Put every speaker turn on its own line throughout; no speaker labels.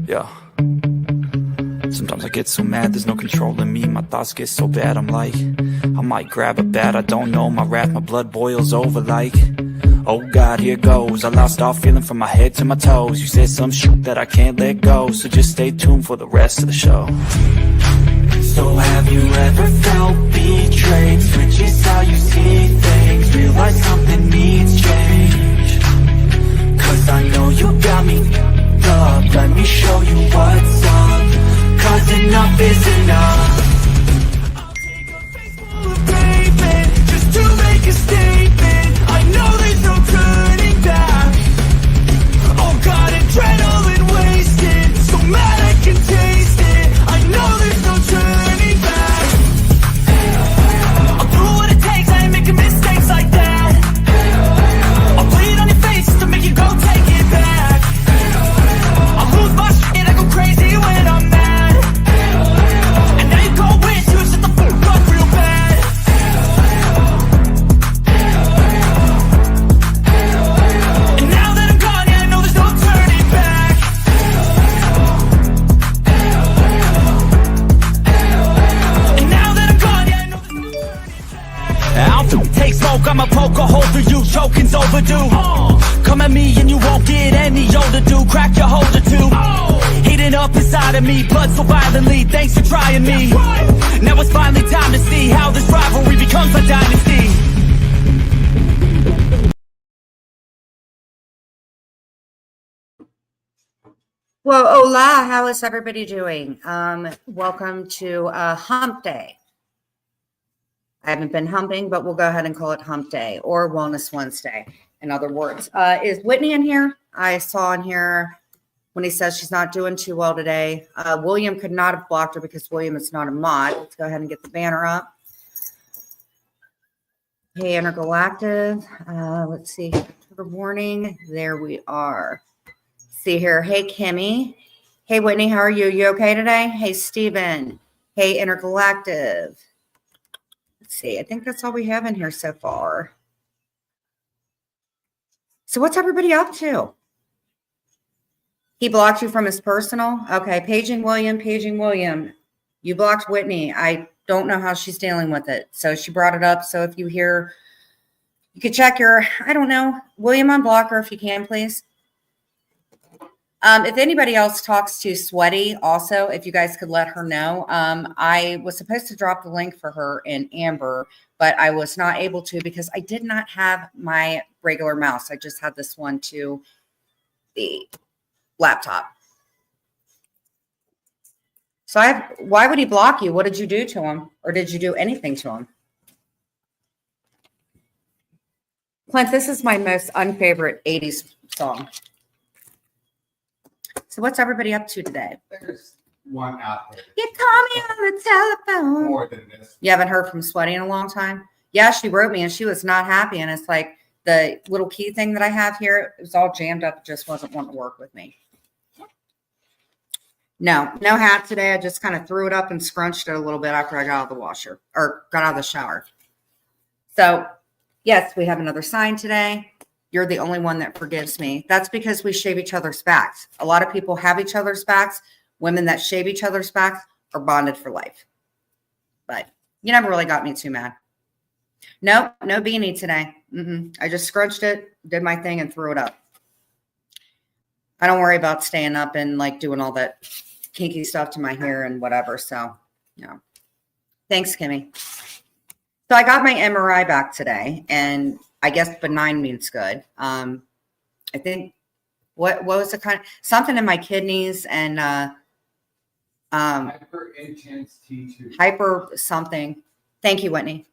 Yeah. Sometimes I get so mad, there's no controlling me. My thoughts get so bad, I'm like, I might grab a bat, I don't know. My wrath, my blood boils over like, oh God, here goes. I lost all feeling from my head to my toes. You said some shit that I can't let go, so just stay tuned for the rest of the show. So have you ever felt betrayed? Switches how you see things, realize something needs change. Cause I know you got me up, let me show you what's up. Cause enough is enough. I'll take a face full of pavement just to make a statement. I know there's no turning back. Oh God, adrenaline wasted, so mad I can taste it. I know there's no turning back. I'll do what it takes, I ain't making mistakes like that. I'll bleed on your face just to make you go take it back. I'll lose my shit, I go crazy when I'm mad. And now you go wish you shut the fuck up real bad. And now that I'm gone, yeah, I know there's no turning back. And now that I'm gone, yeah, I know there's no turning back. I'll take smoke, I'ma poke a hole through you, choking's overdue. Come at me and you won't get any older, dude. Crack your holder too. Heating up inside of me, blood so violently. Thanks for trying me. Now it's finally time to see how this rivalry becomes a dynasty.
Well, hola, how is everybody doing? Welcome to Hump Day. I haven't been humping, but we'll go ahead and call it Hump Day or Wellness Wednesday, in other words. Is Whitney in here? I saw in here when he says she's not doing too well today. William could not have blocked her because William is not a mod. Let's go ahead and get the banner up. Hey, Intergalactive. Let's see. Good morning. There we are. See here. Hey, Kimmy. Hey, Whitney. How are you? You okay today? Hey, Steven. Hey, Intergalactive. Let's see. I think that's all we have in here so far. So what's everybody up to? He blocked you from his personal? Okay. Paging William. You blocked Whitney. I don't know how she's dealing with it. So she brought it up. So if you hear, you could check your, I don't know, William, unblock her if you can, please. If anybody else talks to Sweaty, also, if you guys could let her know. I was supposed to drop the link for her in Amber, but I was not able to because I did not have my regular mouse. I just had this one to the laptop. So why would he block you? What did you do to him? Or did you do anything to him? Clint, this is my most unfavorite 80s song. So what's everybody up to today?
There's one out there.
You call me on the telephone.
More than this.
You haven't heard from Sweaty in a long time? Yeah, she wrote me and she was not happy. And it's like the little key thing that I have here, it was all jammed up. It just wasn't wanting to work with me. No hat today. I just kind of threw it up and scrunched it a little bit after I got out of the washer or got out of the shower. So yes, we have another sign today. You're the only one that forgives me. That's because we shave each other's backs. A lot of people have each other's backs. Women that shave each other's backs are bonded for life. But you never really got me too mad. Nope, no beanie today. I just scrunched it, did my thing, and threw it up. I don't worry about staying up and like doing all that kinky stuff to my hair and whatever. So, thanks, Kimmy. So I got my MRI back today, and I guess benign means good. I think what was the kind? Something in my kidneys and
Hyper intense T2.
Hyper something. Thank you, Whitney.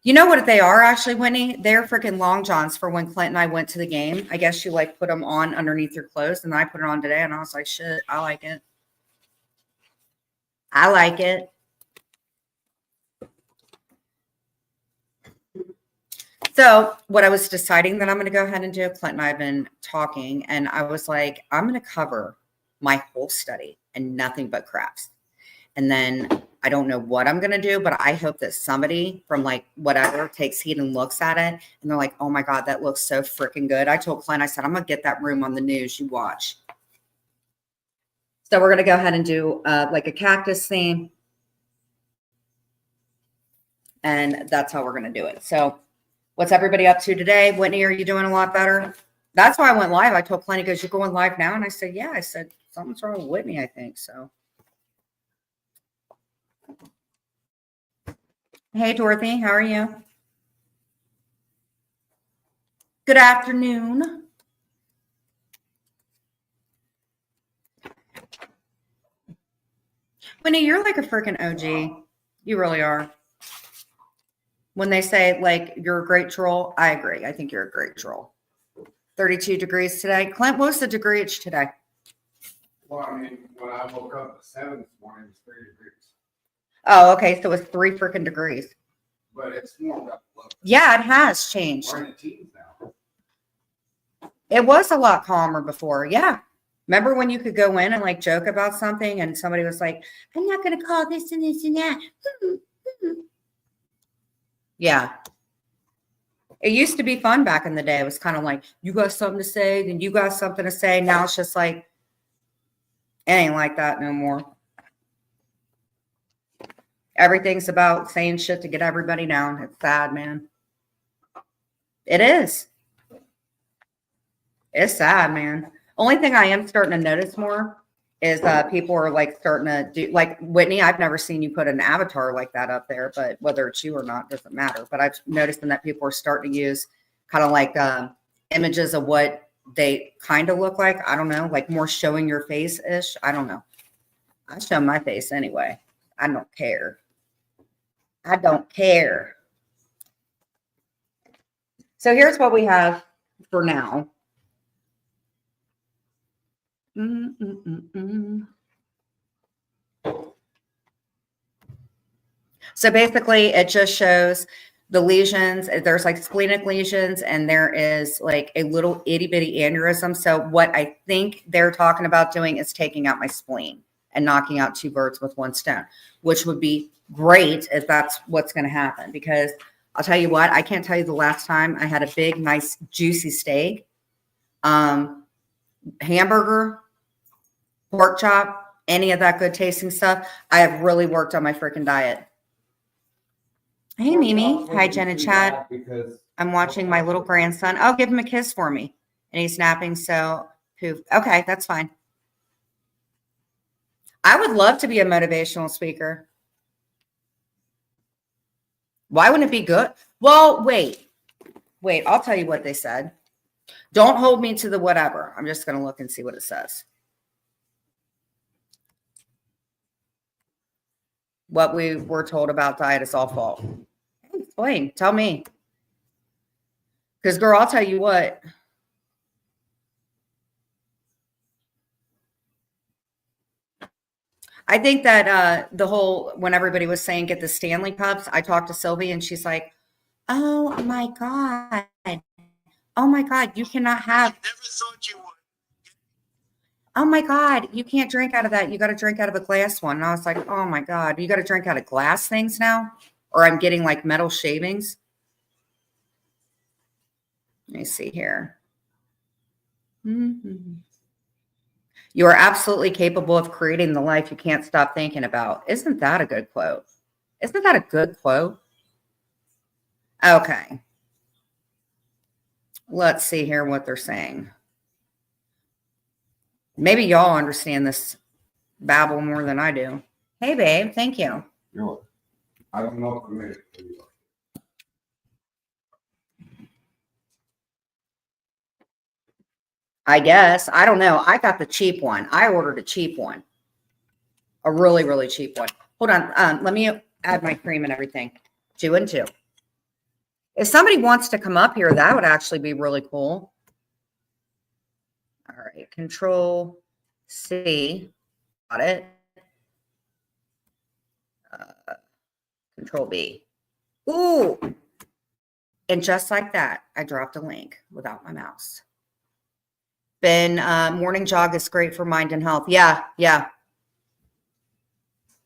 You know what they are actually, Whitney? They're freaking long johns for when Clint and I went to the game. I guess you like put them on underneath your clothes, and I put it on today, and I was like, shit, I like it. I like it. So what I was deciding that I'm going to go ahead and do, Clint and I have been talking, and I was like, I'm going to cover my whole study and nothing but crafts. And then I don't know what I'm going to do, but I hope that somebody from like whatever takes heed and looks at it. And they're like, oh my God, that looks so freaking good. I told Clint, I said, I'm going to get that room on the news. You watch. So we're going to go ahead and do like a cactus theme. And that's how we're going to do it. So what's everybody up to today? Whitney, are you doing a lot better? That's why I went live. I told Plenty, goes, you're going live now? And I said, yeah. I said, something's wrong with Whitney, I think. So. Hey, Dorothy, how are you? Good afternoon. Whitney, you're like a freaking OG. You really are. When they say like you're a great troll, I agree. I think you're a great troll. 32 degrees today. Clint, what's the degree today?
Well, I mean, when I woke up at 7 this morning, it was 3 degrees.
Oh, okay. So it's 3 freaking degrees.
But it's warmed up a little bit.
Yeah, it has changed.
We're in the teens now.
It was a lot calmer before. Yeah. Remember when you could go in and like joke about something and somebody was like, I'm not going to call this and this and that. Yeah. It used to be fun back in the day. It was kind of like, you got something to say, then you got something to say. Now it's just like, it ain't like that no more. Everything's about saying shit to get everybody down. It's sad, man. It is. It's sad, man. Only thing I am starting to notice more is people are like starting to do, like Whitney, I've never seen you put an avatar like that up there, but whether it's you or not doesn't matter. But I've noticed that people are starting to use kind of like images of what they kind of look like. I don't know, like more showing your face-ish. I don't know. I show my face anyway. I don't care. I don't care. So here's what we have for now. So basically it just shows the lesions. There's like splenic lesions and there is like a little itty bitty aneurysm. So what I think they're talking about doing is taking out my spleen and knocking out 2 birds with 1 stone, which would be great if that's what's going to happen. Because I'll tell you what, I can't tell you the last time I had a big, nice, juicy steak, hamburger, pork chop, any of that good tasting stuff. I have really worked on my freaking diet. Hey, Mimi. Hi, Jen and Chad. I'm watching my little grandson. Oh, give him a kiss for me. And he's napping, so poof. Okay, that's fine. I would love to be a motivational speaker. Why wouldn't it be good? Well, wait. I'll tell you what they said. Don't hold me to the whatever. I'm just going to look and see what it says. What we were told about diet is all fault. Explain. Tell me. Because, girl, I'll tell you what. I think that the whole, when everybody was saying get the Stanley Cups, I talked to Sylvie and she's like, oh my God. Oh my God, you cannot have. I never thought you would. Oh my God, you can't drink out of that. You got to drink out of a glass one. And I was like, oh my God, you got to drink out of glass things now? Or I'm getting like metal shavings. Let me see here. Mm-hmm. You are absolutely capable of creating the life you can't stop thinking about. Isn't that a good quote? Isn't that a good quote? Okay. Let's see here what they're saying. Maybe y'all understand this babble more than I do. Hey, babe. Thank you.
You're welcome. I don't know if I made it for you.
I guess. I don't know. I got the cheap one. I ordered a cheap one. A really, really cheap one. Hold on. Let me add my cream and everything. 2 and 2. If somebody wants to come up here, that would actually be really cool. All right. Control C. Got it. Control B. Ooh. And just like that, I dropped a link without my mouse. Ben, morning jog is great for mind and health. Yeah.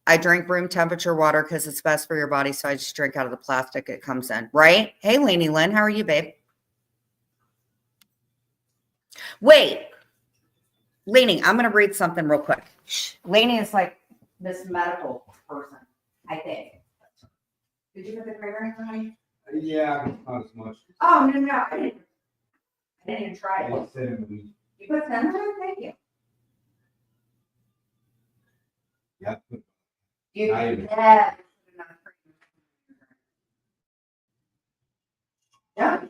I drink room temperature water because it's best for your body. So I just drink out of the plastic it comes in. Right? Hey, Lainey Lynn, how are you, babe? Wait. Lainey, I'm going to read something real quick. Lainey is like this medical person, I think. Did you put the creamer in, honey?
Yeah, not as much.
Oh, no, no. I didn't even try it.
It's cinnamon.
You put cinnamon? Thank you.
Yep.
You
I-
can have enough cream. Yeah.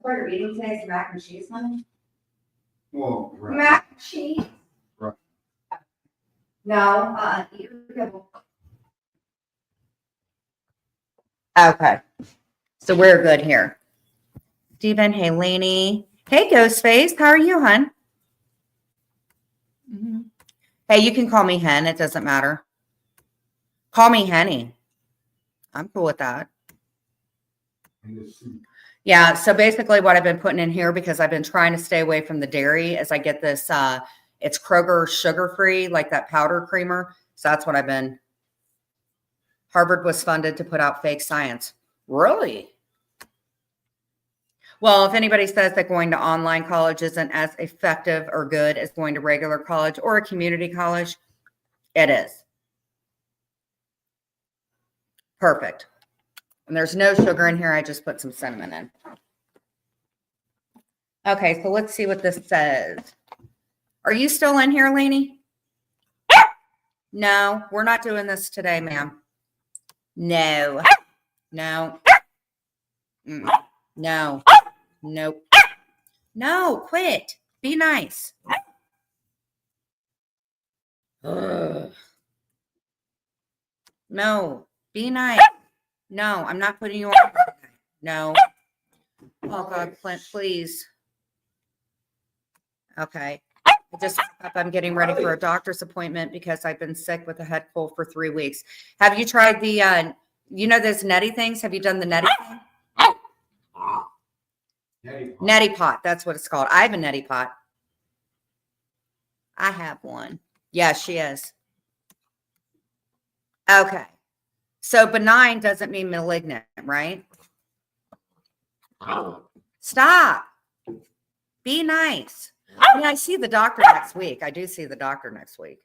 What you're eating today is mac and cheese, honey?
Well, right.
Mac and cheese?
Right.
No, eat your kibble. Okay. So we're good here. Stephen, hey, Lainey. Hey, Ghostface. How are you, hun? Hey, you can call me Hen. It doesn't matter. Call me Henny. I'm cool with that.
And the soup.
Yeah. So basically what I've been putting in here, because I've been trying to stay away from the dairy, is I get this, it's Kroger sugar-free, like that powder creamer. So that's what I've been. Harvard was funded to put out fake science. Really? Well, if anybody says that going to online college isn't as effective or good as going to regular college or a community college, it is. Perfect. And there's no sugar in here. I just put some cinnamon in. Okay, so let's see what this says. Are you still in here, Lainey? No, we're not doing this today, ma'am. No. No. No. Nope. No, quit. Be nice. Ugh. No, be nice. No, I'm not putting you on. No. Oh, God, Clint, please. Okay. I'm getting ready for a doctor's appointment because I've been sick with a head cold for 3 weeks. Have you tried the, those neti things? Have you done the neti thing? Neti pot. That's what it's called. I have a neti pot. I have one. Yeah, she is. Okay. So benign doesn't mean malignant, right? Stop. Be nice. I mean, I see the doctor next week. I do see the doctor next week.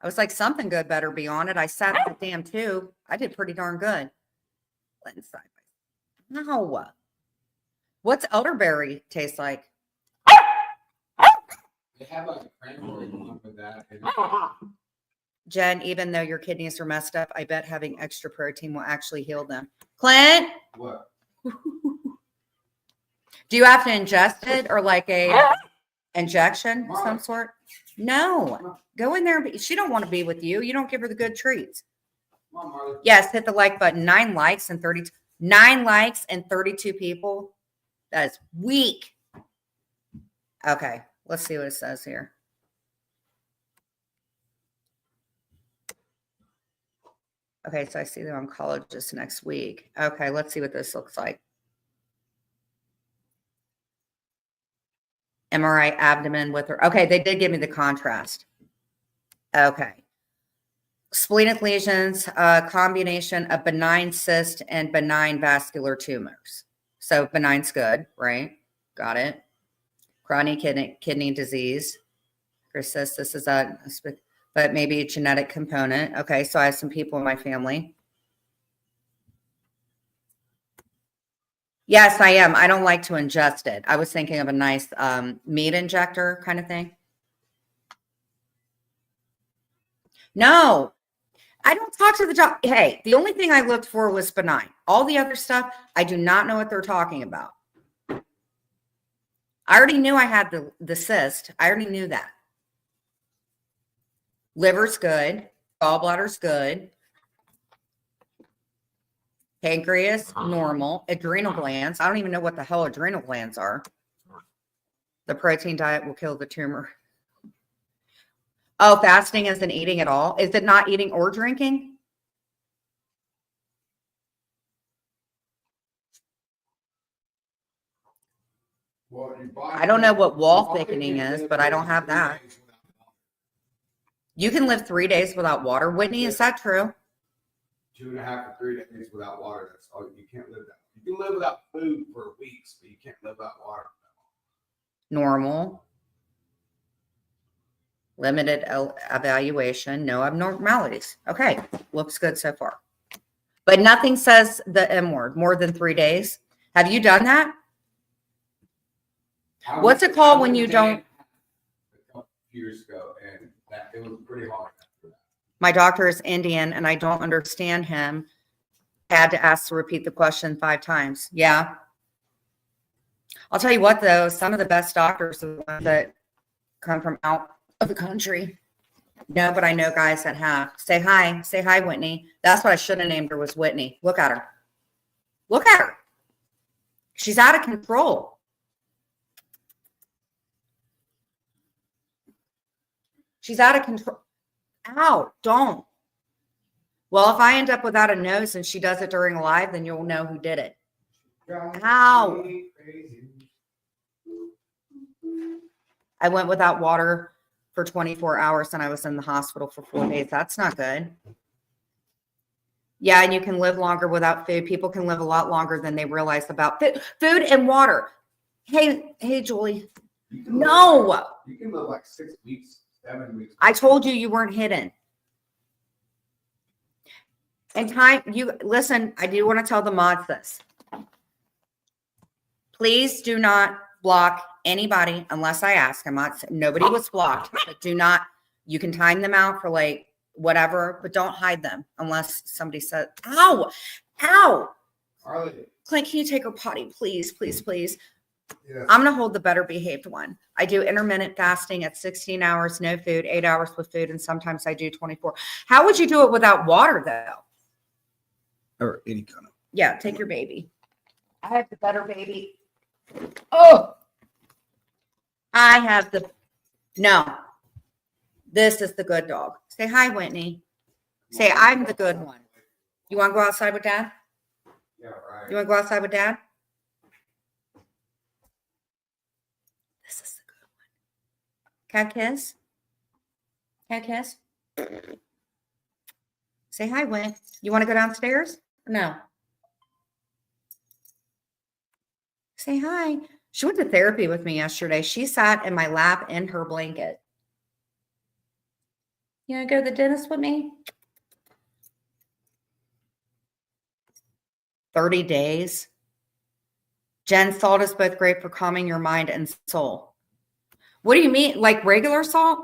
I was like, something good better be on it. I sat in the damn tube. I did pretty darn good. Inside. No. What's elderberry taste like?
They have like a cranberry one for that.
Jen, even though your kidneys are messed up, I bet having extra protein will actually heal them. Clint?
What?
Do you have to ingest it or like a injection of some sort? No. Go in there. She don't want to be with you. You don't give her the good treats.
Come on, Marley.
Yes, hit the like button. 9 likes and 32 people. That is weak. Okay, let's see what it says here. Okay, so I see the oncologist next week. Okay, let's see what this looks like. MRI abdomen with her. Okay, they did give me the contrast. Okay. Splenic lesions, combination of benign cyst and benign vascular tumors. So benign's good, right? Got it. Chronic kidney disease. Cyst, this is but maybe a genetic component. Okay, so I have some people in my family. Yes, I am. I don't like to ingest it. I was thinking of a nice meat injector kind of thing. No, I don't talk to the doctor. Hey, the only thing I looked for was benign. All the other stuff, I do not know what they're talking about. I already knew I had the cyst. I already knew that. Liver's good. Gallbladder's good. Pancreas, normal. Adrenal glands. I don't even know what the hell adrenal glands are. The protein diet will kill the tumor. Oh, fasting isn't eating at all? Is it not eating or drinking?
Well,
I don't know what wall thickening is, but I don't have that. You can live 3 days without water. Whitney, is that true?
2.5 to 3 days without water. That's all. You can't live that. You can live without food for weeks, but you can't live without water.
Normal. Limited evaluation. No abnormalities. Okay. Looks good so far. But nothing says the M word, more than 3 days. Have you done that? What's it called when you don't?
A couple years ago, and that it was pretty hard after that.
My doctor is Indian and I don't understand him. Had to ask to repeat the question 5 times. Yeah. I'll tell you what, though, some of the best doctors are the ones that come from out of the country. No, but I know guys that have. Say hi. Say hi, Whitney. That's what I should have named her, was Whitney. Look at her. Look at her. She's out of control. She's out of control. Ow, don't. Well, if I end up without a nose and she does it during a live, then you'll know who did it. Ow. I went without water for 24 hours and I was in the hospital for 4 days. That's not good. Yeah, and you can live longer without food. People can live a lot longer than they realize about food and water. Hey, Julie. No.
You can live like 6 weeks, 7 weeks.
I told you you weren't hidden. And time, you listen, I do want to tell the mods this. Please do not block anybody unless I ask. Nobody was blocked, but do not, you can time them out for like whatever, but don't hide them unless somebody says, ow,
Harley.
Clint, can you take her potty, please, please, please?
Yes.
I'm going to hold the better behaved one. I do intermittent fasting at 16 hours, no food, 8 hours with food, and sometimes I do 24. How would you do it without water though?
Or any kind of.
Yeah, take your baby. I have the better baby. Oh, I have the, no, this is the good dog. Say hi, Whitney. Say, I'm the good one. You want to go outside with Dad?
Yeah, right.
You want to go outside with Dad? This is the good one. Cat kiss? Cat kiss? Say hi, Whit. You want to go downstairs? No. Say hi. She went to therapy with me yesterday. She sat in my lap in her blanket. You want to go to the dentist with me? 30 days. Jen, salt is both great for calming your mind and soul. What do you mean? Like regular salt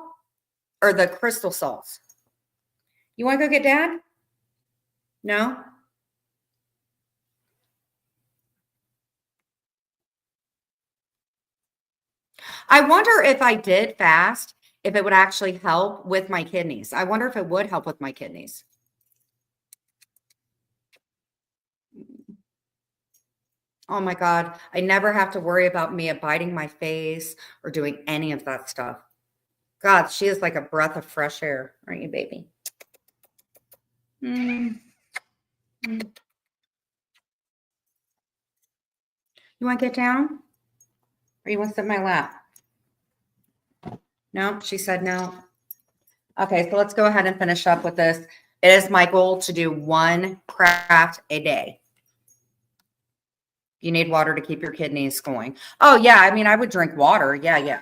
or the crystal salts? You want to go get Dad? No? I wonder if I did fast, if it would actually help with my kidneys. I wonder if it would help with my kidneys. Oh my God. I never have to worry about Mia biting my face or doing any of that stuff. God, she is like a breath of fresh air, aren't you, baby? You want to get down? Or you want to sit in my lap? No, she said no. Okay, so let's go ahead and finish up with this. It is my goal to do 1 craft a day. You need water to keep your kidneys going. Oh, yeah. I mean, I would drink water. Yeah.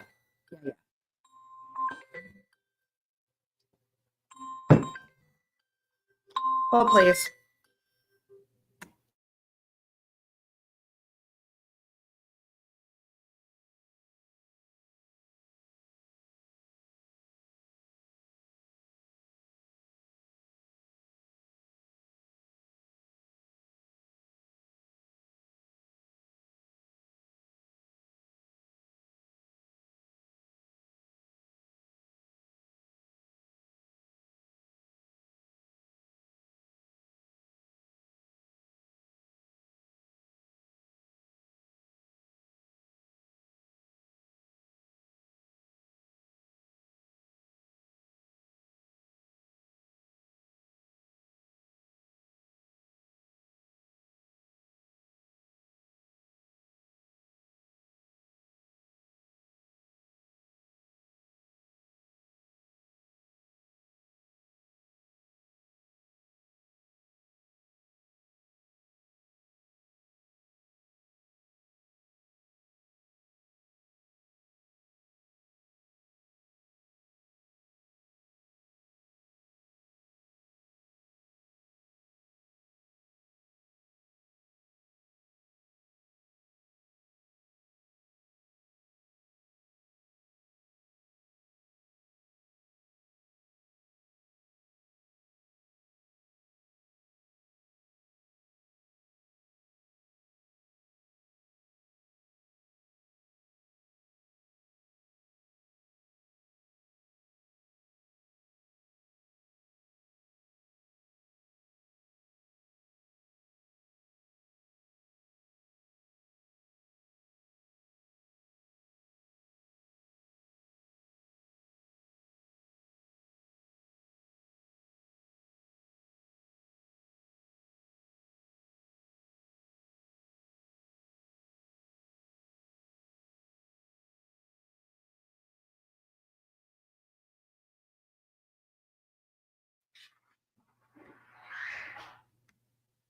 Oh, please.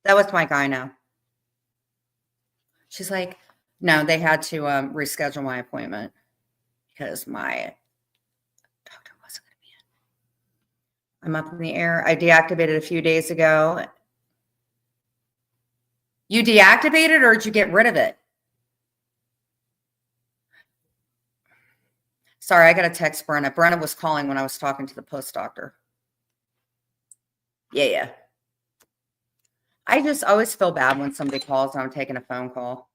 That was my gyno. She's like, no, they had to reschedule my appointment because my doctor wasn't going to be in. I'm up in the air. I deactivated a few days ago. You deactivated or did you get rid of it? Sorry, I got to text Brenna. Brenna was calling when I was talking to the post doctor. Yeah. I just always feel bad when somebody calls and I'm taking a phone call.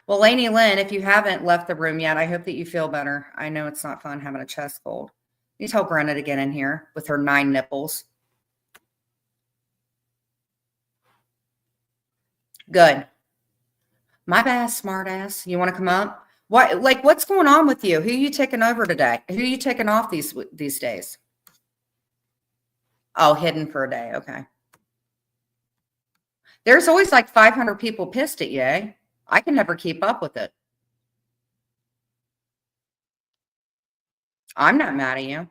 Well, Lainey Lynn, if you haven't left the room yet, I hope that you feel better. I know it's not fun having a chest cold. You tell Brenna to get in here with her 9 nipples. Good. My bad, smart ass. You want to come up? What, like, what's going on with you? Who are you taking over today? Who are you taking off these days? Oh, hidden for a day. Okay. There's always like 500 people pissed at you. Eh? I can never keep up with it. I'm not mad at you.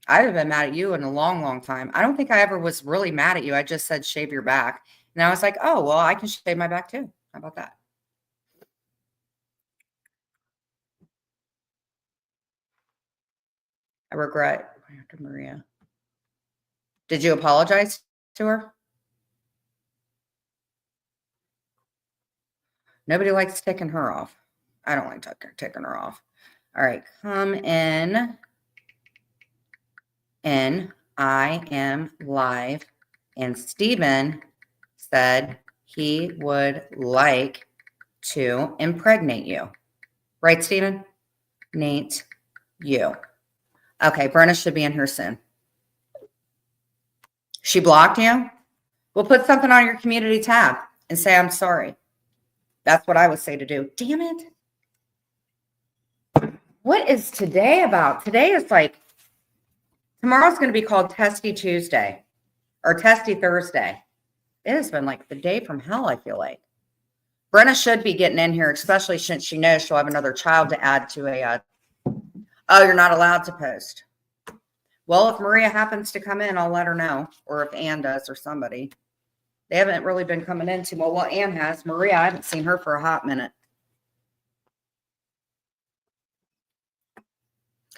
I haven't been mad at you in a long, long time. I don't think I ever was really mad at you. I just said, shave your back. And I was like, oh, well, I can shave my back too. How about that? I regret to Maria. Did you apologize to her? Nobody likes taking her off. I don't like taking her off. All right, come in. I am live. And Stephen said he would like to impregnate you. Right, Stephen? Nate, you. Okay, Brenna should be in here soon. She blocked you? We'll put something on your community tab and say, I'm sorry. That's what I would say to do. Damn it. What is today about? Today is like, tomorrow's going to be called Testy Tuesday or Testy Thursday. It has been like the day from hell, I feel like. Brenna should be getting in here, especially since she knows she'll have another child to add to a, oh, you're not allowed to post. Well, if Maria happens to come in, I'll let her know. Or if Ann does or somebody. They haven't really been coming in too well. Ann has. Maria, I haven't seen her for a hot minute.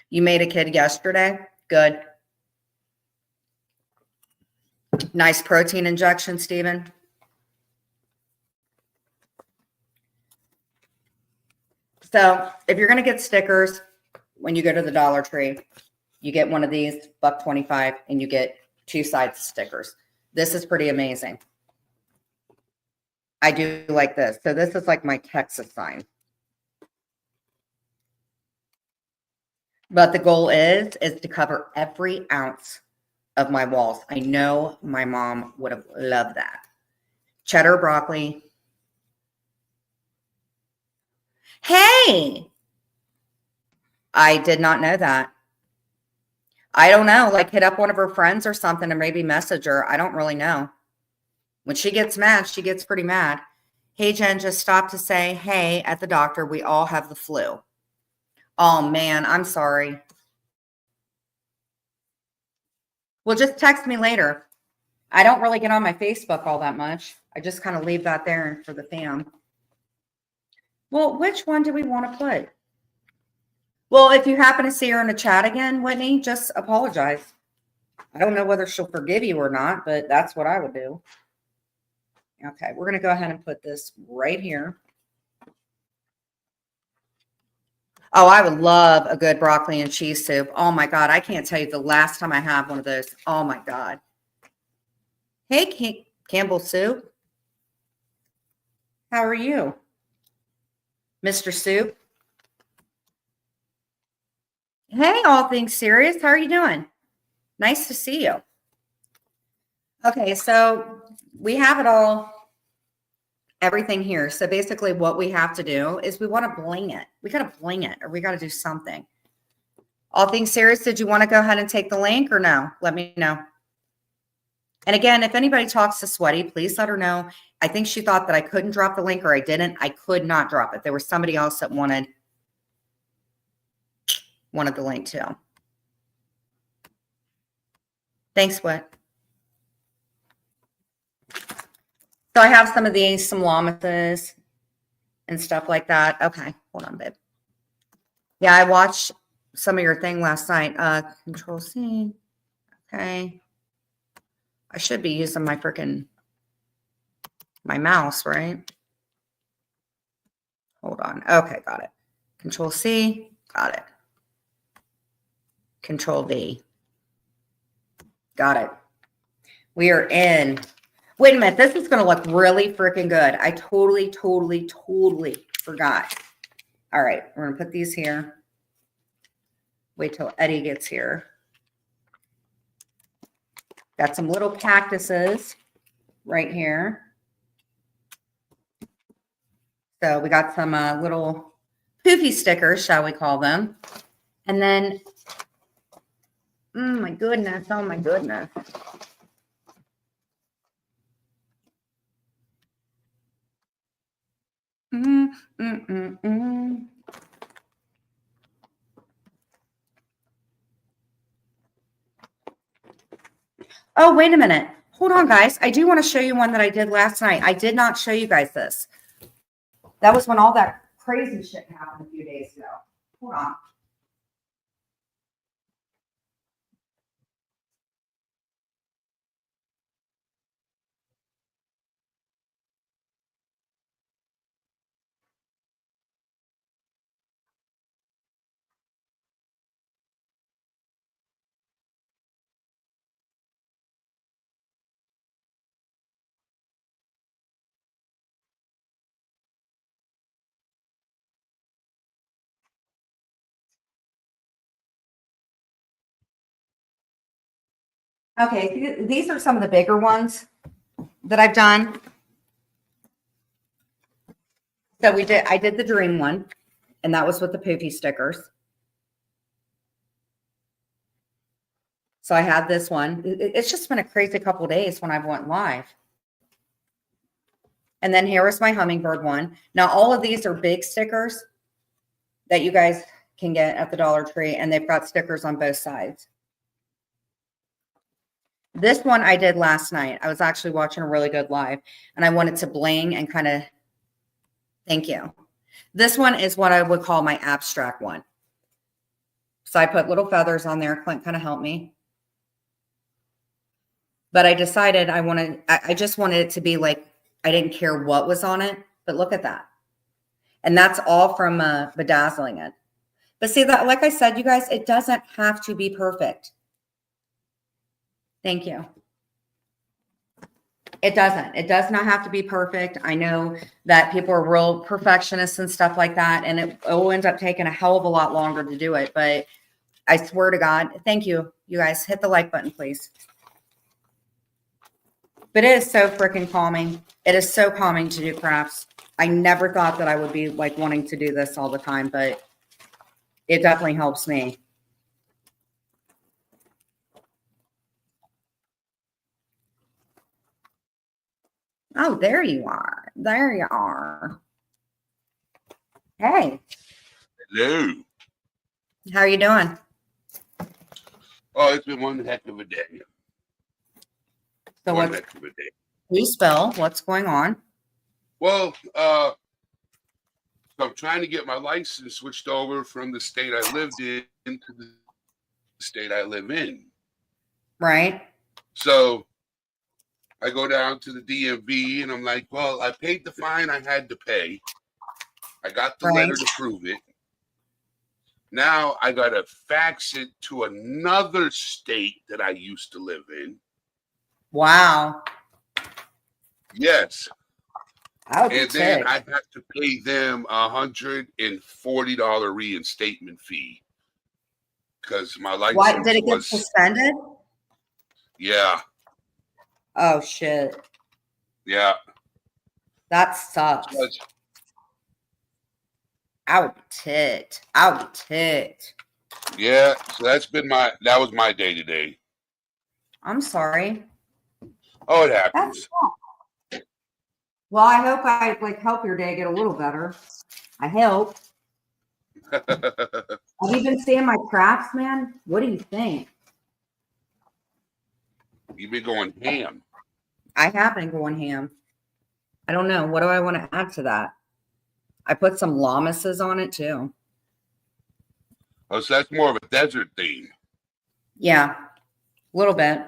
You made a kid yesterday? Good. Nice protein injection, Stephen. So if you're going to get stickers when you go to the Dollar Tree, you get one of these, $1.25, and you get 2 sides of stickers. This is pretty amazing. I do like this. So this is like my Texas sign. But the goal is to cover every ounce of my walls. I know my mom would have loved that. Cheddar broccoli. Hey, I did not know that. I don't know, like hit up one of her friends or something and maybe message her. I don't really know. When she gets mad, she gets pretty mad. Hey, Jen, just stopped to say, hey, at the doctor, we all have the flu. Oh, man, I'm sorry. Well, just text me later. I don't really get on my Facebook all that much. I just kind of leave that there for the fam. Well, which one do we want to put? Well, if you happen to see her in the chat again, Whitney, just apologize. I don't know whether she'll forgive you or not, but that's what I would do. Okay, we're going to go ahead and put this right here. Oh, I would love a good broccoli and cheese soup. Oh, my God. I can't tell you the last time I had one of those. Oh, my God. Hey, Campbell Soup. How are you? Mr. Soup. Hey, all things serious. How are you doing? Nice to see you. Okay, so we have it all, everything here. So basically what we have to do is we want to bling it. We got to bling it or we got to do something. All things serious, did you want to go ahead and take the link or no? Let me know. And again, if anybody talks to Sweaty, please let her know. I think she thought that I couldn't drop the link or I didn't. I could not drop it. There was somebody else that wanted the link too. Thanks, Sweat. So I have some of these, some llamas and stuff like that. Okay, hold on, babe. Yeah, I watched some of your thing last night. Control C. Okay. I should be using my mouse, right? Hold on. Okay, got it. Control C. Got it. Control V. Got it. We are in. Wait a minute. This is going to look really freaking good. I totally forgot. All right. We're going to put these here. Wait till Eddie gets here. Got some little cactuses right here. So we got some little poofy stickers, shall we call them. And then, my goodness. Oh, my goodness. Oh, wait a minute. Hold on, guys. I do want to show you one that I did last night. I did not show you guys this. That was when all that crazy shit happened a few days ago. Hold on. Okay, these are some of the bigger ones that I've done. So I did the dream one, and that was with the poofy stickers. So I had this one. It's just been a crazy couple of days when I've went live. And then here is my hummingbird one. Now, all of these are big stickers that you guys can get at the Dollar Tree, and they've got stickers on both sides. This one I did last night. I was actually watching a really good live, and I wanted to bling and kind of, thank you. This one is what I would call my abstract one. So I put little feathers on there. Clint kind of helped me. But I decided I just wanted it to be like, I didn't care what was on it, but look at that. And that's all from bedazzling it. But see that, like I said, you guys, it doesn't have to be perfect. Thank you. It doesn't. It does not have to be perfect. I know that people are real perfectionists and stuff like that, and it will end up taking a hell of a lot longer to do it. But I swear to God, thank you. You guys hit the like button, please. But it is so freaking calming. It is so calming to do crafts. I never thought that I would be like wanting to do this all the time, but it definitely helps me. Oh, there you are. There you are. Hey.
Hello.
How are you doing?
Oh, it's been one heck of a day.
So
One heck of a day.
You spell what's going on?
Well, I'm trying to get my license switched over from the state I lived in to the state I live in.
Right.
So I go down to the DMV and I'm like, well, I paid the fine I had to pay. I got the letter to prove it. Now I got to fax it to another state that I used to live in.
Wow.
Yes.
And
then I have to pay them $140 reinstatement fee because my license
Why did it get suspended?
Yeah.
Oh shit.
Yeah.
That sucks. Out tit.
Yeah. So that was my day today.
I'm sorry.
Oh, it happens.
Well, I hope I help your day get a little better. I hope. Have you been seeing my crafts, man? What do you think?
You've been going ham.
I have been going ham. I don't know. What do I want to add to that? I put some llamas on it too.
Oh, so that's more of a desert theme.
Yeah, a little bit.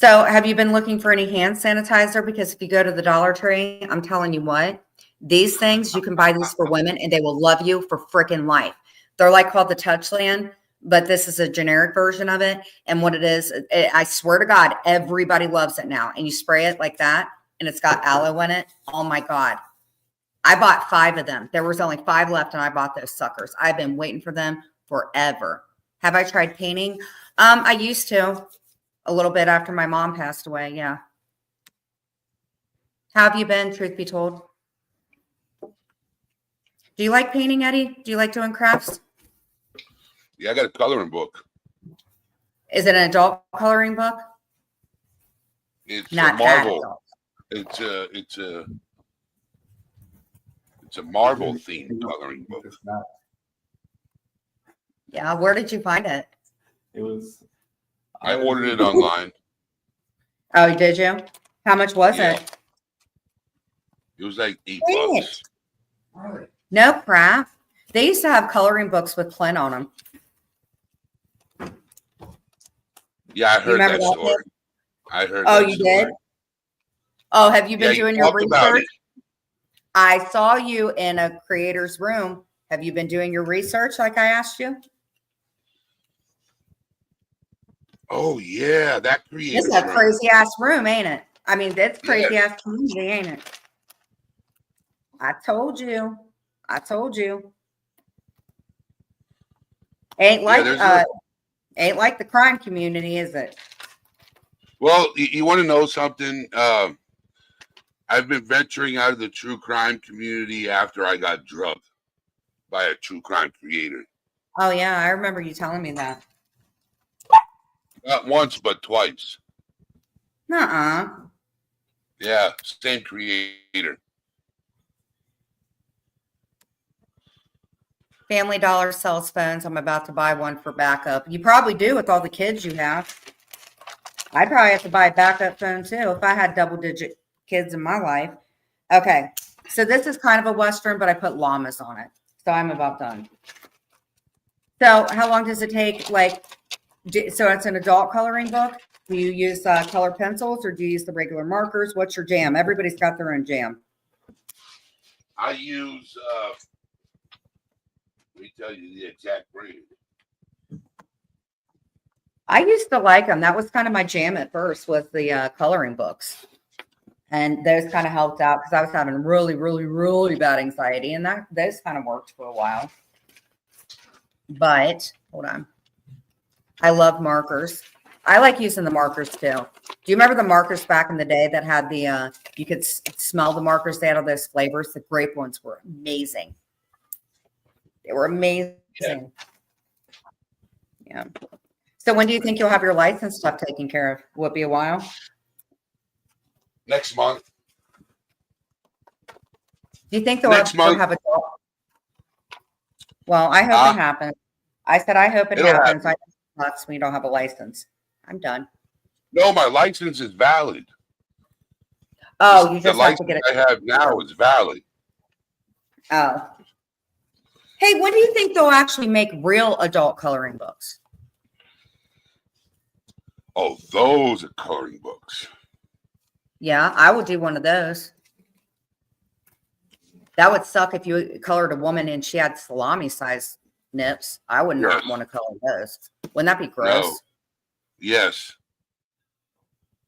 So have you been looking for any hand sanitizer? Because if you go to the Dollar Tree, I'm telling you what, these things, you can buy these for women and they will love you for freaking life. They're like called the Touchland, but this is a generic version of it. And what it is, I swear to God, everybody loves it now. And you spray it like that and it's got aloe in it. Oh my God. I bought 5 of them. There was only 5 left and I bought those suckers. I've been waiting for them forever. Have I tried painting? I used to. A little bit after my mom passed away, yeah. How have you been, truth be told? Do you like painting, Eddie? Do you like doing crafts?
Yeah, I got a coloring book.
Is it an adult coloring book?
It's
Not
a
that
Marvel.
adult.
It's a Marvel themed coloring book.
Yeah, where did you find it?
It was.
I ordered it online.
Oh, did you? How much was
Yeah.
it?
It was like $8.
Dang it. No crap. They used to have coloring books with Clint on them.
Yeah, I heard
remember
that
that,
story. I heard
Oh,
that
you
story.
did? Oh, have you been
Yeah,
doing
you
your
talked about
research?
it.
I saw you in a creator's room. Have you been doing your research like I asked you?
Oh yeah, that
This
creator's
is a
room.
crazy ass room, ain't it? I mean, that's crazy
Yeah.
ass community, ain't it? I told you. I told you. Ain't like
there's
ain't like the crime community, is it?
Well, you want to know something? I've been venturing out of the true crime community after I got drugged by a true crime creator.
Oh yeah, I remember you telling me that.
Not once, but twice.
Nuh-uh.
Yeah, same creator.
Family Dollar sells phones. I'm about to buy one for backup. You probably do with all the kids you have. I'd probably have to buy a backup phone too if I had double-digit kids in my life. Okay, so this is kind of a Western, but I put llamas on it. So I'm about done. So how long does it take? Like, so it's an adult coloring book. Do you use color pencils or do you use the regular markers? What's your jam? Everybody's got their own jam.
I use, let me tell you the exact brand.
I used to like them. That was kind of my jam at first, was the coloring books. And those kind of helped out because I was having really, really, really bad anxiety. And those kind of worked for a while. But hold on. I love markers. I like using the markers too. Do you remember the markers back in the day that had the, you could smell the markers? They had all those flavors. The grape ones were amazing. They were amazing. Yeah. So when do you think you'll have your license stuff taken care of? Will it be a while?
Next month.
Do you think they'll
Next
ever
month.
have a dog? Well, I hope it happens. I said, I hope it
It'll
happens.
happen.
That's when you don't have a license. I'm done.
No, my license is valid.
Oh, you
The
just have to
license
get it.
I have now is valid.
Oh. Hey, when do you think they'll actually make real adult coloring books?
Oh, those are coloring books.
Yeah, I would do one of those. That would suck if you colored a woman and she had salami size nips. I would not
Yes.
want to color those. Wouldn't that be gross?
No. Yes.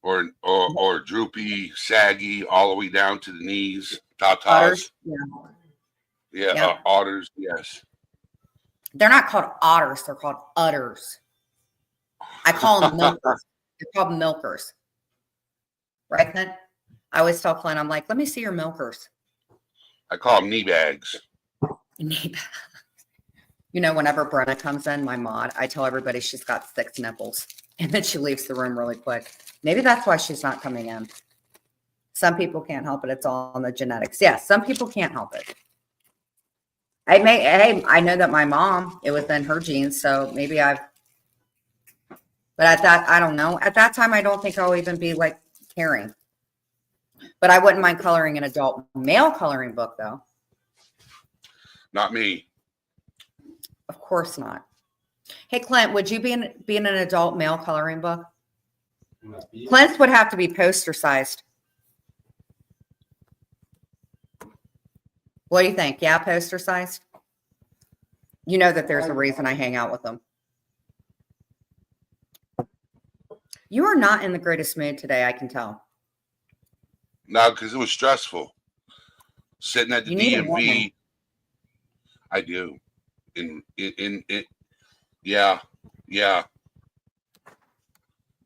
Or droopy, saggy, all the way down to the knees, tatas.
Otters? Yeah.
Yeah,
Yep.
otters. Yes.
They're not called otters. They're called udders. I call them milkers. They're called milkers. Right, Clint? I always tell Clint, I'm like, let me see your milkers.
I call them knee bags.
You know, whenever Brenna comes in, my mod, I tell everybody she's got 6 nipples. And then she leaves the room really quick. Maybe that's why she's not coming in. Some people can't help it. It's all in the genetics. Yeah, some people can't help it. Hey, I know that my mom, it was in her genes, so maybe but at that, I don't know. At that time, I don't think I'll even be like caring. But I wouldn't mind coloring an adult male coloring book, though.
Not me.
Of course not. Hey, Clint, would you be in an adult male coloring book? Clint's would have to be poster sized. What do you think? Yeah, poster sized? You know that there's a reason I hang out with them. You are not in the greatest mood today, I can tell.
No, because it was stressful. Sitting at the
You need a
DMV.
woman.
I do. Yeah. Yeah,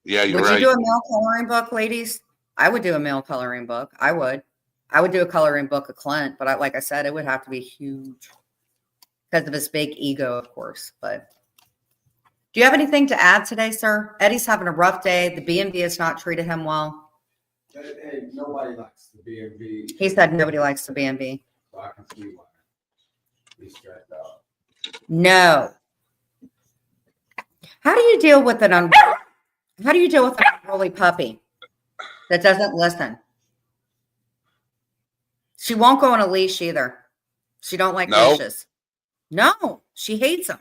you're
Would
right.
you do a male coloring book, ladies? I would do a male coloring book. I would do a coloring book of Clint, but like I said, it would have to be huge because of his big ego, of course. But do you have anything to add today, sir? Eddie's having a rough day. The BMV has not treated him well.
Hey, nobody likes the BMV.
He said nobody likes the BMV.
So I can see why he's stressed out.
No. How do you deal with an unruly puppy that doesn't listen? She won't go on a leash either. She don't like leashes. No, she hates them.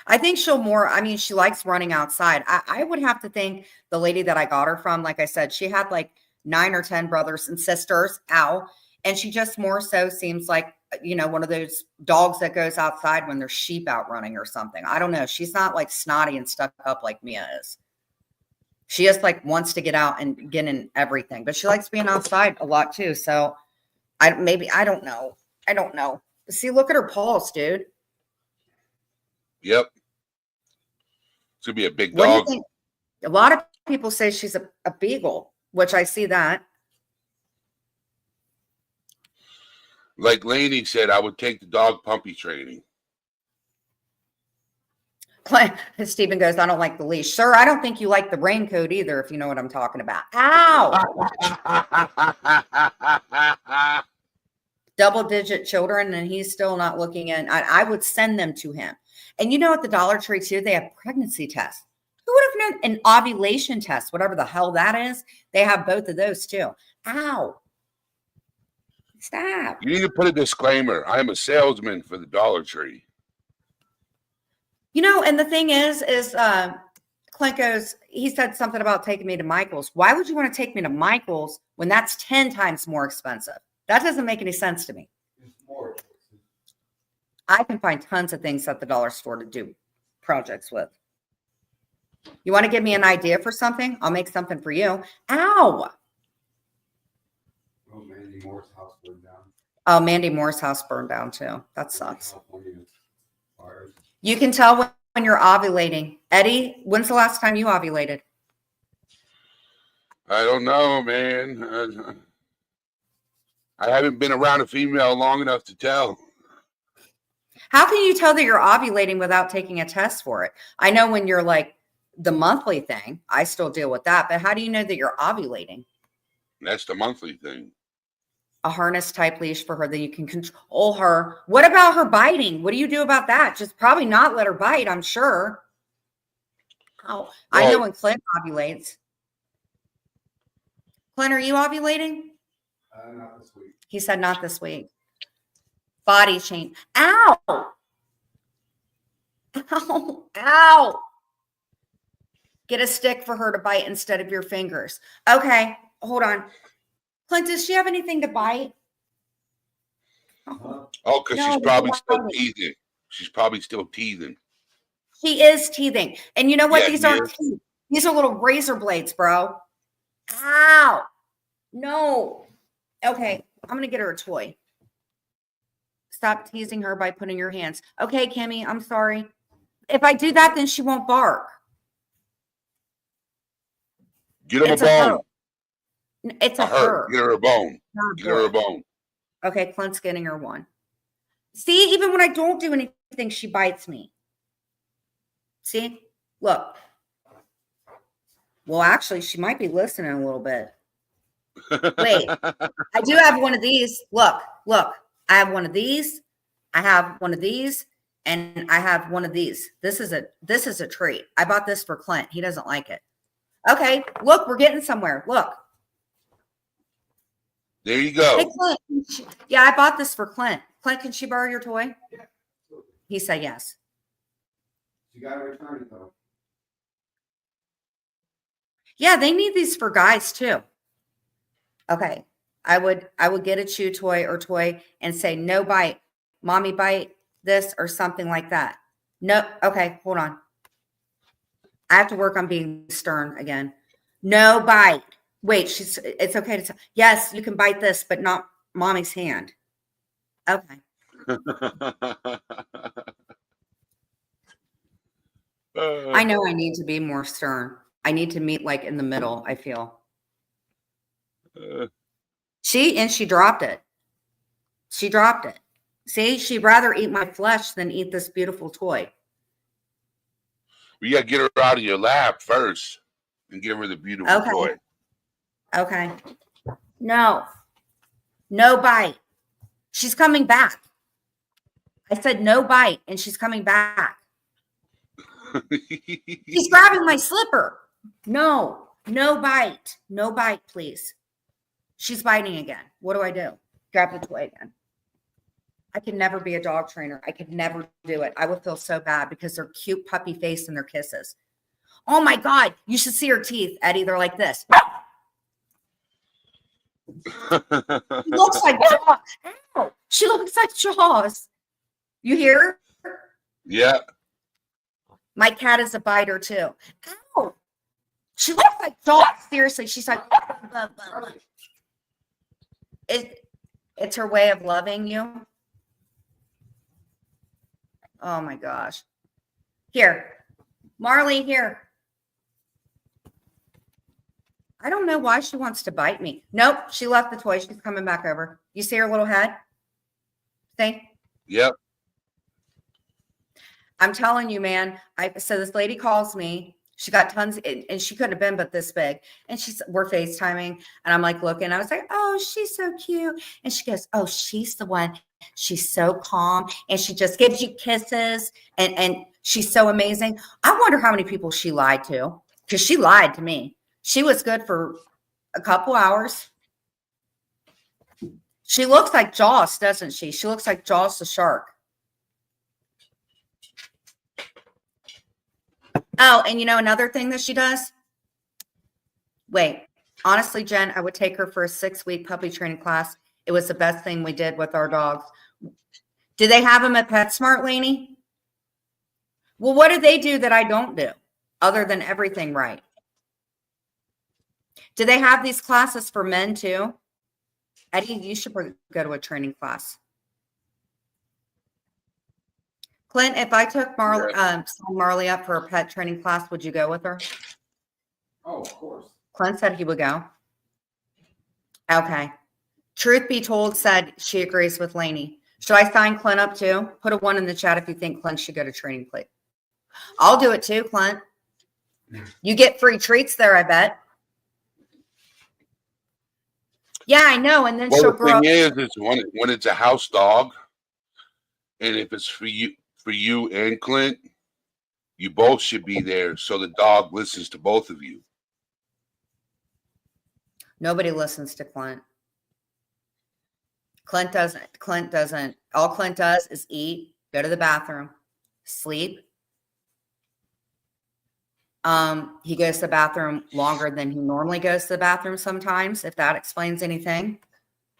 I think she likes running outside. I would have to think the lady that I got her from, like I said, she had like 9 or 10 brothers and sisters. Ow. And she just more so seems like, one of those dogs that goes outside when there's sheep out running or something. I don't know. She's not like snotty and stuck up like Mia is. She just like wants to get out and get in everything, but she likes being outside a lot too. So I don't know. See, look at her paws, dude.
Yep. It's going to be a big
What do you
dog.
think? A lot of people say she's a beagle, which I see that.
Like Lainey said, I would take the dog puppy training.
Stephen goes, I don't like the leash. Sir, I don't think you like the raincoat either, if you know what I'm talking about. Ow! Double-digit children, and he's still not looking in. I would send them to him. And at the Dollar Tree, too, they have pregnancy tests. Who would have known? An ovulation test, whatever the hell that is. They have both of those, too. Ow. Stop.
You need to put a disclaimer. I am a salesman for the Dollar Tree.
And the thing is Clint goes, he said something about taking me to Michael's. Why would you want to take me to Michael's when that's 10 times more expensive? That doesn't make any sense to me.
More.
I can find tons of things at the dollar store to do projects with. You want to give me an idea for something? I'll make something for you. Ow.
Oh, Mandy Moore's house burned down.
Oh, Mandy Moore's house burned down too. That sucks. You can tell when you're ovulating. Eddie, when's the last time you ovulated?
I don't know, man. I haven't been around a female long enough to tell.
How can you tell that you're ovulating without taking a test for it? I know when you're like the monthly thing, I still deal with that. But how do you know that you're ovulating?
That's the monthly thing.
A harness type leash for her that you can control her. What about her biting? What do you do about that? Just probably not let her bite, I'm sure. Oh, I know when Clint ovulates. Clint, are you ovulating?
Not this week.
He said not this week. Body change. Ow! Ow! Ow! Get a stick for her to bite instead of your fingers. Okay, hold on. Clint, does she have anything to bite?
Huh?
Oh, because
No,
she's probably still
biting.
teething. She's probably still teething.
She is teething. And you know what?
Yeah,
These
she
aren't teeth. These are little razor blades, bro. Ow. No. Okay, I'm going to get her a toy. Stop teasing her by putting your hands. Okay, Kimmy, I'm sorry. If I do that, then she won't bark.
Get him
It's
a bone.
It's a
Her.
her.
Get her a bone.
Not a
Get her a
boy.
bone.
Okay, Clint's getting her one. See, even when I don't do anything, she bites me. See? Look. Well, actually, she might be listening a little bit. Wait. I do have one of these. Look. I have one of these. I have one of these. And I have one of these. This is a treat. I bought this for Clint. He doesn't like it. Okay. Look, we're getting somewhere. Look.
There you
Hey,
go.
Clint. Yeah, I bought this for Clint. Clint, can she borrow your toy?
Yeah.
He said yes.
You gotta return it though.
Yeah, they need these for guys too. Okay. I would get a chew toy or toy and say no bite. Mommy bite this or something like that. No, okay, hold on. I have to work on being stern again. No bite. Wait, it's okay to tell. Yes, you can bite this, but not mommy's hand. Okay. I know I need to be more stern. I need to meet like in the middle, I feel. She dropped it. She dropped it. See, she'd rather eat my flesh than eat this beautiful toy.
We gotta get her out of your lap first and give her the beautiful
Okay.
toy.
Okay. No. No bite. She's coming back. I said no bite, and she's coming back. She's grabbing my slipper. No. No bite. No bite, please. She's biting again. What do I do? Grab the toy again. I could never be a dog trainer. I could never do it. I would feel so bad because their cute puppy face and their kisses. Oh my God. You should see her teeth, Eddie. They're like this. She looks like Jaws. Ow. She looks like Jaws. You hear her?
Yeah.
My cat is a biter too. Ow. She looks like Jaws. Seriously. She's like, it's her way of loving you. Oh my gosh. Here. Marley, here. I don't know why she wants to bite me. Nope. She left the toy. She's coming back over. You see her little head? See?
Yep.
I'm telling you, man. So this lady calls me. She got tons, and she couldn't have been but this big. And we're FaceTiming, and I'm like looking. I was like, oh, she's so cute. And she goes, oh, she's the one. She's so calm, and she just gives you kisses, and she's so amazing. I wonder how many people she lied to, because she lied to me. She was good for a couple hours. She looks like Jaws, doesn't she? She looks like Jaws the shark. Oh, and you know another thing that she does? Wait, honestly, Jen, I would take her for a 6-week puppy training class. It was the best thing we did with our dogs. Do they have them at PetSmart, Lainey? Well, what do they do that I don't do other than everything right? Do they have these classes for men too? Eddie, you should go to a training class. Clint, if I took Marley up for a pet training class, would you go with her?
Oh, of course.
Clint said he would go. Okay. Truth be told said she agrees with Lainey. Should I sign Clint up too? Put a 1 in the chat if you think Clint should go to training class. I'll do it too, Clint. You get free treats there, I bet. Yeah, I know. And then
Well,
she'll
the
grow
thing
up.
is when it's a house dog, and if it's for you and Clint, you both should be there so the dog listens to both of you.
Nobody listens to Clint. Clint doesn't. All Clint does is eat, go to the bathroom, sleep. He goes to the bathroom longer than he normally goes to the bathroom sometimes, if that explains anything.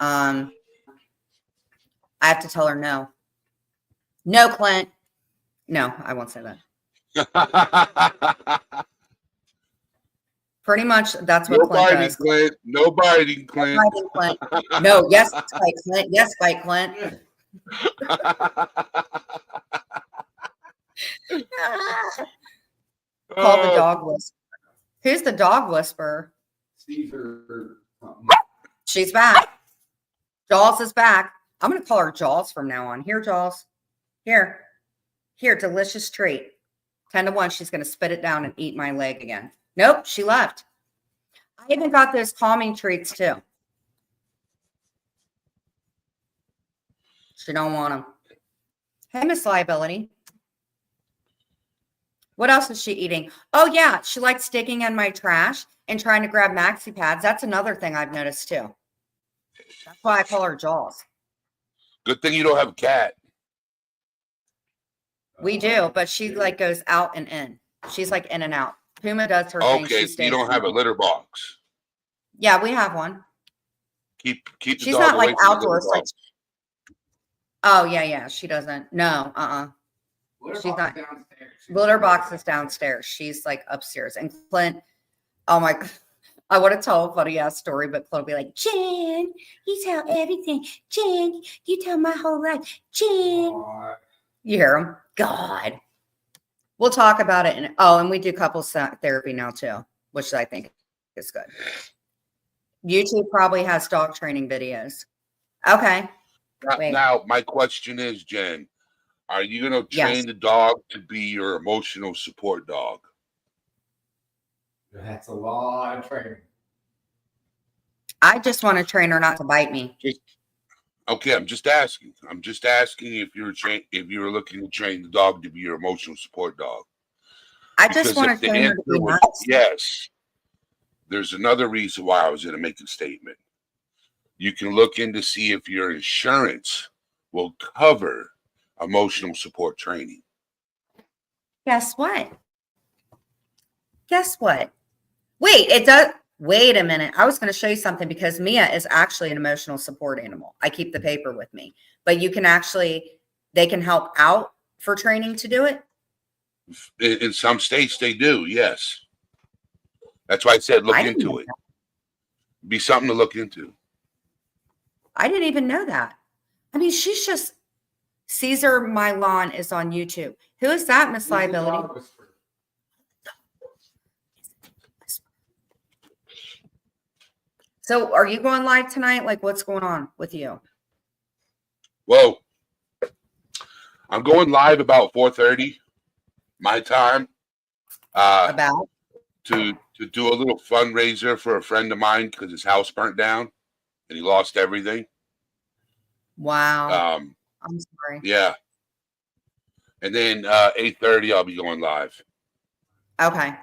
I have to tell her no. No, Clint. No, I won't say that. Pretty much that's what
No
Clint
biting,
does.
Clint. No biting, Clint.
No biting, Clint. No, yes, fight, Clint. Yes, fight, Clint. Call the dog whisperer. Who's the dog whisperer?
Caesar something.
She's back. Jaws is back. I'm going to call her Jaws from now on. Here, Jaws. Here. Here, delicious treat. 10-1. She's going to spit it down and eat my leg again. Nope, she left. I even got those calming treats too. She don't want them. Hey, Miss Liability. What else is she eating? Oh, yeah. She likes digging in my trash and trying to grab maxi pads. That's another thing I've noticed too. That's why I call her Jaws.
Good thing you don't have a cat.
We do, but she like goes out and in. She's like in and out. Puma does her thing.
Okay,
She
so
stays.
you don't have a litter box.
Yeah, we have one.
Keep the
She's
dog
not
away
like
from the litter
outdoors. Like,
box.
oh yeah. She doesn't. No,
Litter
She's
box
not-
is downstairs.
litter box is downstairs. She's like upstairs. And Clint, oh my, I want to tell a funny ass story, but Clint will be like, Jen, you tell everything. Jen, you tell my whole life. Jen,
Aw,
you hear him? God. We'll talk about it. And we do couples therapy now too, which I think is good. YouTube probably has dog training videos. Okay. Wait.
Now, my question is, Jen, are you going to train
Yes.
the dog to be your emotional support dog?
That's a lot of training.
I just want to train her not to bite me.
Okay, I'm just asking. I'm just asking if you're looking to train the dog to be your emotional support dog.
I just
Because
want
if
to
the
train her
answer
to be
was
nice.
yes, there's another reason why I was going to make a statement. You can look in to see if your insurance will cover emotional support training.
Guess what? Guess what? Wait, it does. Wait a minute. I was going to show you something because Mia is actually an emotional support animal. I keep the paper with me, but they can help out for training to do it.
In some states, they do. Yes, that's why I said look
I didn't
into
know
it.
that.
Be something to look into.
I didn't even know that. I mean, she's just Caesar My Lawn is on YouTube. Who is that, Miss
He's a
Liability?
dog whisperer.
So are you going live tonight? Like what's going on with you?
Well, I'm going live about 4:30 my time
About?
to do a little fundraiser for a friend of mine because his house burnt down and he lost everything.
Wow. I'm sorry.
Yeah. And then 8:30 I'll be going live.
Okay.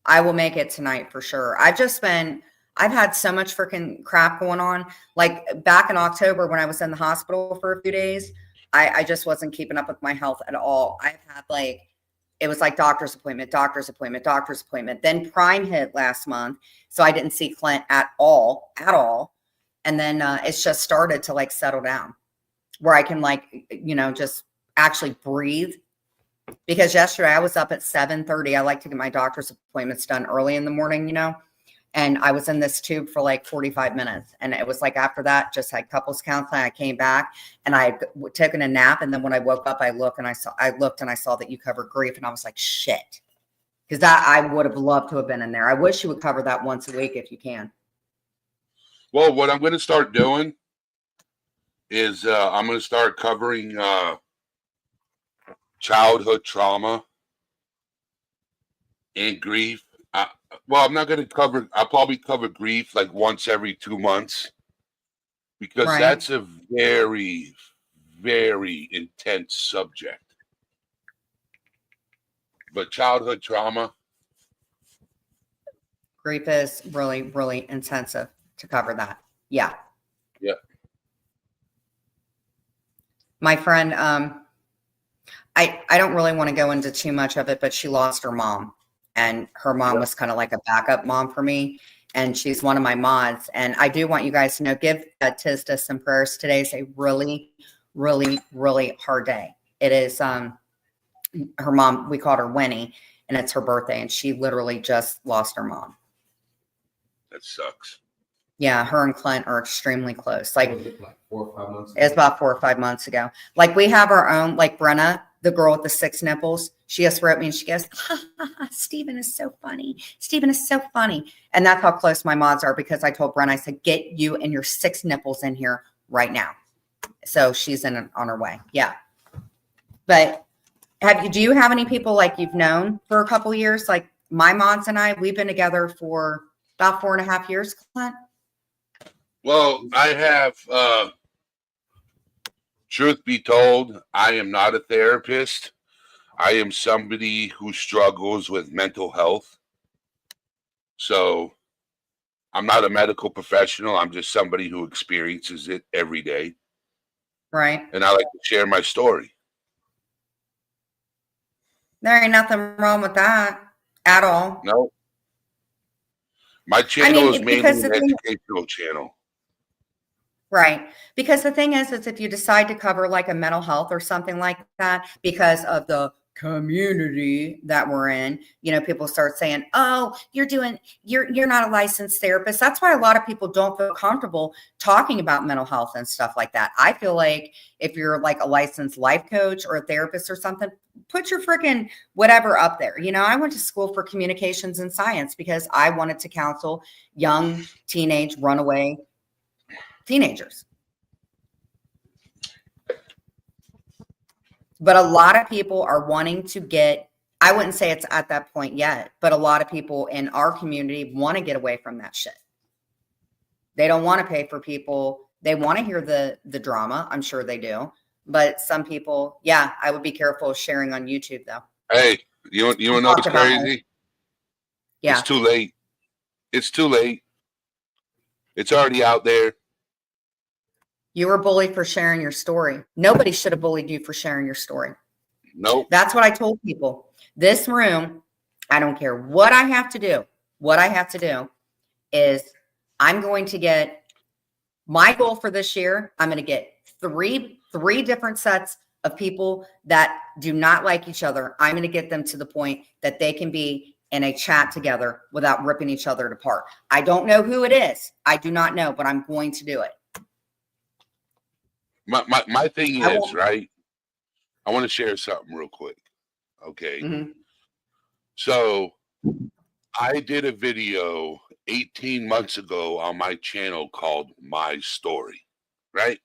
I will make it tonight for sure. I've had so much freaking crap going on. Like back in October when I was in the hospital for a few days, I just wasn't keeping up with my health at all. I've had it was like doctor's appointment, doctor's appointment, doctor's appointment. Then Prime hit last month. So I didn't see Clint at all. And then it's just started to settle down where I can just actually breathe. Because yesterday I was up at 7:30. I like to get my doctor's appointments done early in the morning, and I was in this tube for 45 minutes. And it was after that, just had couples counseling. I came back and I had taken a nap. And then when I woke up, I looked and I saw that you covered grief. And I was like, shit. Because I would have loved to have been in there. I wish you would cover that once a week if you can.
Well, what I'm going to start doing is I'm going to start covering childhood trauma and grief. I'm not going to cover, I'll probably cover grief once every 2 months because
Right.
that's a very, very intense subject. But childhood trauma.
Grief is really, really intensive to cover that. Yeah.
Yeah.
My friend, I don't really want to go into too much of it, but she lost her mom. And her mom was kind of like a backup mom for me. And she's one of my mods. And I do want you guys to know, give Tista some prayers. Today's a really, really, really hard day. It is her mom, we called her Winnie, and it's her birthday. And she literally just lost her mom.
That sucks.
Yeah, her and Clint are extremely close.
Was it 4 or 5 months ago?
It's about 4 or 5 months ago. We have our own, Brenna, the girl with the 6 nipples. She just wrote me and she goes, Steven is so funny. Steven is so funny. And that's how close my mods are because I told Brenna, I said, get you and your 6 nipples in here right now. So she's on her way. Yeah. But do you have any people you've known for a couple of years? My mods and I, we've been together for about 4.5 years, Clint.
Well, I have, truth be told, I am not a therapist. I am somebody who struggles with mental health. So I'm not a medical professional. I'm just somebody who experiences it every day.
Right.
And I like to share my story.
There ain't nothing wrong with that at all.
No. My
I
channel
mean,
is mainly
because
an
the thing,
educational channel.
right. Because the thing is if you decide to cover like a mental health or something like that, because of the community that we're in, people start saying, oh, you're not a licensed therapist. That's why a lot of people don't feel comfortable talking about mental health and stuff like that. I feel like if you're like a licensed life coach or a therapist or something, put your freaking whatever up there. I went to school for communications and science because I wanted to counsel young teenage runaway teenagers. But a lot of people are wanting to get, I wouldn't say it's at that point yet, but a lot of people in our community want to get away from that shit. They don't want to pay for people. They want to hear the drama. I'm sure they do. But some people, yeah, I would be careful of sharing on YouTube though.
Hey, you want to know what's crazy?
Yeah.
It's too late. It's too late. It's already out there.
You were bullied for sharing your story. Nobody should have bullied you for sharing your story.
Nope.
That's what I told people. This room, I don't care what I have to do. What I have to do is I'm going to get my goal for this year. I'm going to get three different sets of people that do not like each other. I'm going to get them to the point that they can be in a chat together without ripping each other apart. I don't know who it is. I do not know, but I'm going to do it.
My thing is, right? I want to share something real quick. Okay.
Mm-hmm.
So I did a video 18 months ago on my channel called My Story, right?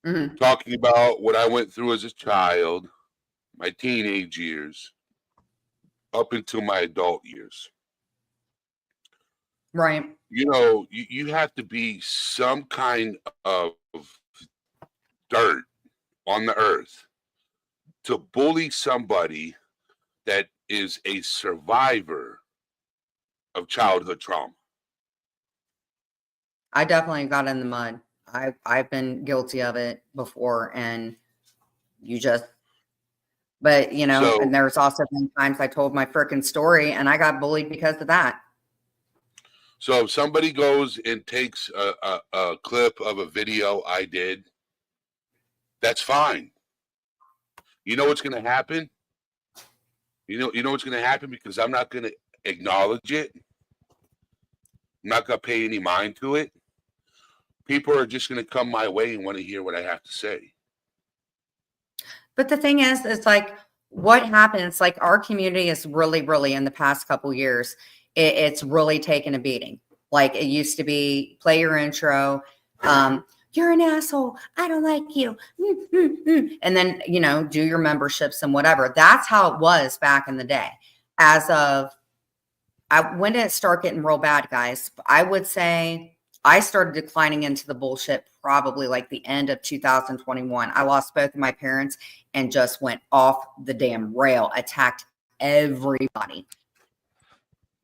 Mm-hmm.
Talking about what I went through as a child, my teenage years, up into my adult years.
Right.
You have to be some kind of dirt on the earth to bully somebody that is a survivor of childhood trauma.
I definitely got in the mud. I've been guilty of it before, and but and there's also been times I told my freaking story and I got bullied because of that.
So if somebody goes and takes a clip of a video I did, that's fine. You know what's going to happen? You know what's going to happen, because I'm not going to acknowledge it. I'm not going to pay any mind to it. People are just going to come my way and want to hear what I have to say.
But the thing is, it's like what happens, like our community is really in the past couple years, it's really taken a beating. Like it used to be play your intro, you're an asshole, I don't like you, and then do your memberships and whatever. That's how it was back in the day. When did it start getting real bad, guys? I would say I started declining into the bullshit probably like the end of 2021. I lost both of my parents and just went off the damn rail, attacked everybody.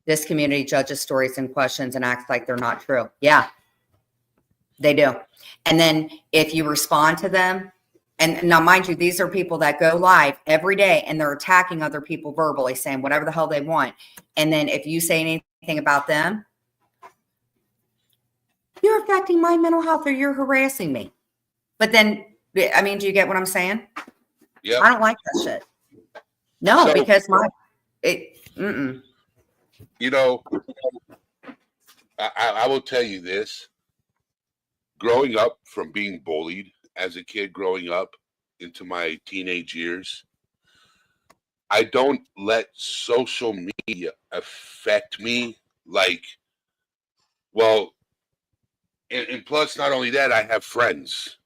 This community judges stories and questions and acts like they're not true. Yeah, they do. And then if you respond to them, and now mind you, these are people that go live every day and they're attacking other people verbally, saying whatever the hell they want. And then if you say anything about them, you're affecting my mental health or you're harassing me. But then, I mean, do you get what I'm saying?
Yeah.
I don't like that shit. No, because
I will tell you this. Growing up from being bullied as a kid, growing up into my teenage years, I don't let social media affect me like, well, and plus, not only that, I have friends.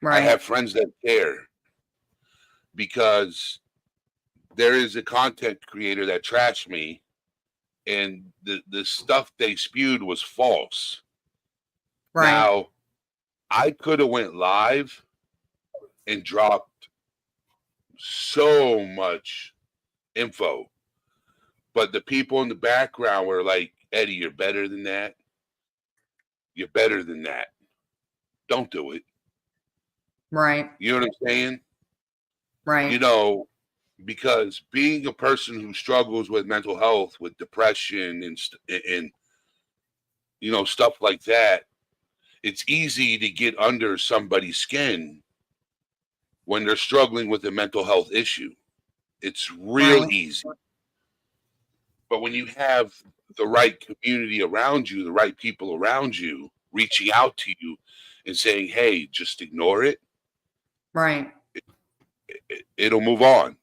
right.
I have friends that care, because there is a content creator that trashed me, and the stuff they spewed was false.
Right.
Now, I could have went live and dropped so much info, but the people in the background were like, Eddie, you're better than that. You're better than that. Don't do it.
Right.
You know what I'm saying?
Right.
You know, because being a person who struggles with mental health, with depression and you know, stuff like that, it's easy to get under somebody's skin when they're struggling with a mental health issue. It's real
Right.
easy. But when you have the right community around you, the right people around you reaching out to you and saying, hey, just ignore it,
Right.
it'll move on.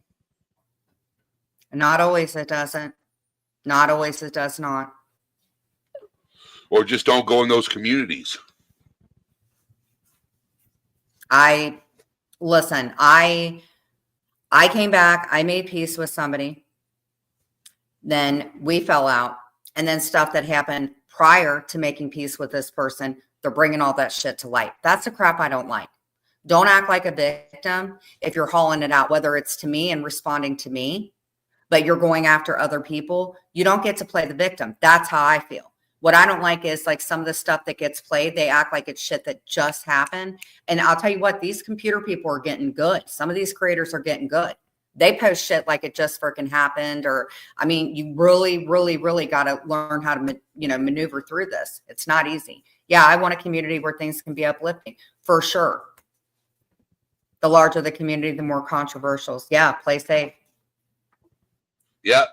Not always it doesn't. Not always it does not.
Or just don't go in those communities.
Listen, I came back, I made peace with somebody. Then we fell out. And then stuff that happened prior to making peace with this person, they're bringing all that shit to light. That's the crap I don't like. Don't act like a victim if you're hauling it out, whether it's to me and responding to me, but you're going after other people. You don't get to play the victim. That's how I feel. What I don't like is like some of the stuff that gets played, they act like it's shit that just happened. And I'll tell you what, these computer people are getting good. Some of these creators are getting good. They post shit like it just freaking happened. Or, I mean, you really, really, really got to learn how to, maneuver through this. It's not easy. Yeah, I want a community where things can be uplifting for sure. The larger the community, the more controversials. Yeah, play safe.
Yep.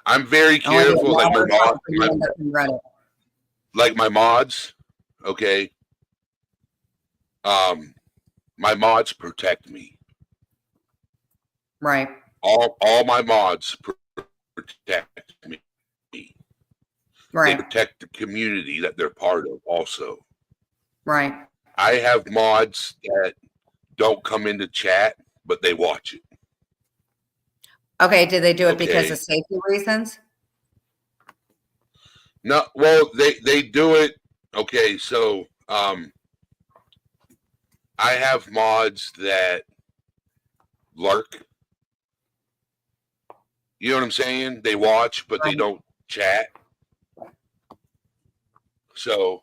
I'm very careful, like my mods, okay? My mods protect me.
Right.
All my mods protect me.
Right.
They protect the community that they're part of also.
Right.
I have mods that don't come into chat, but they watch it.
Okay, did they do it because of safety reasons?
No, well, they do it. Okay, so I have mods that lurk. You know what I'm saying? They watch, but they don't chat. So,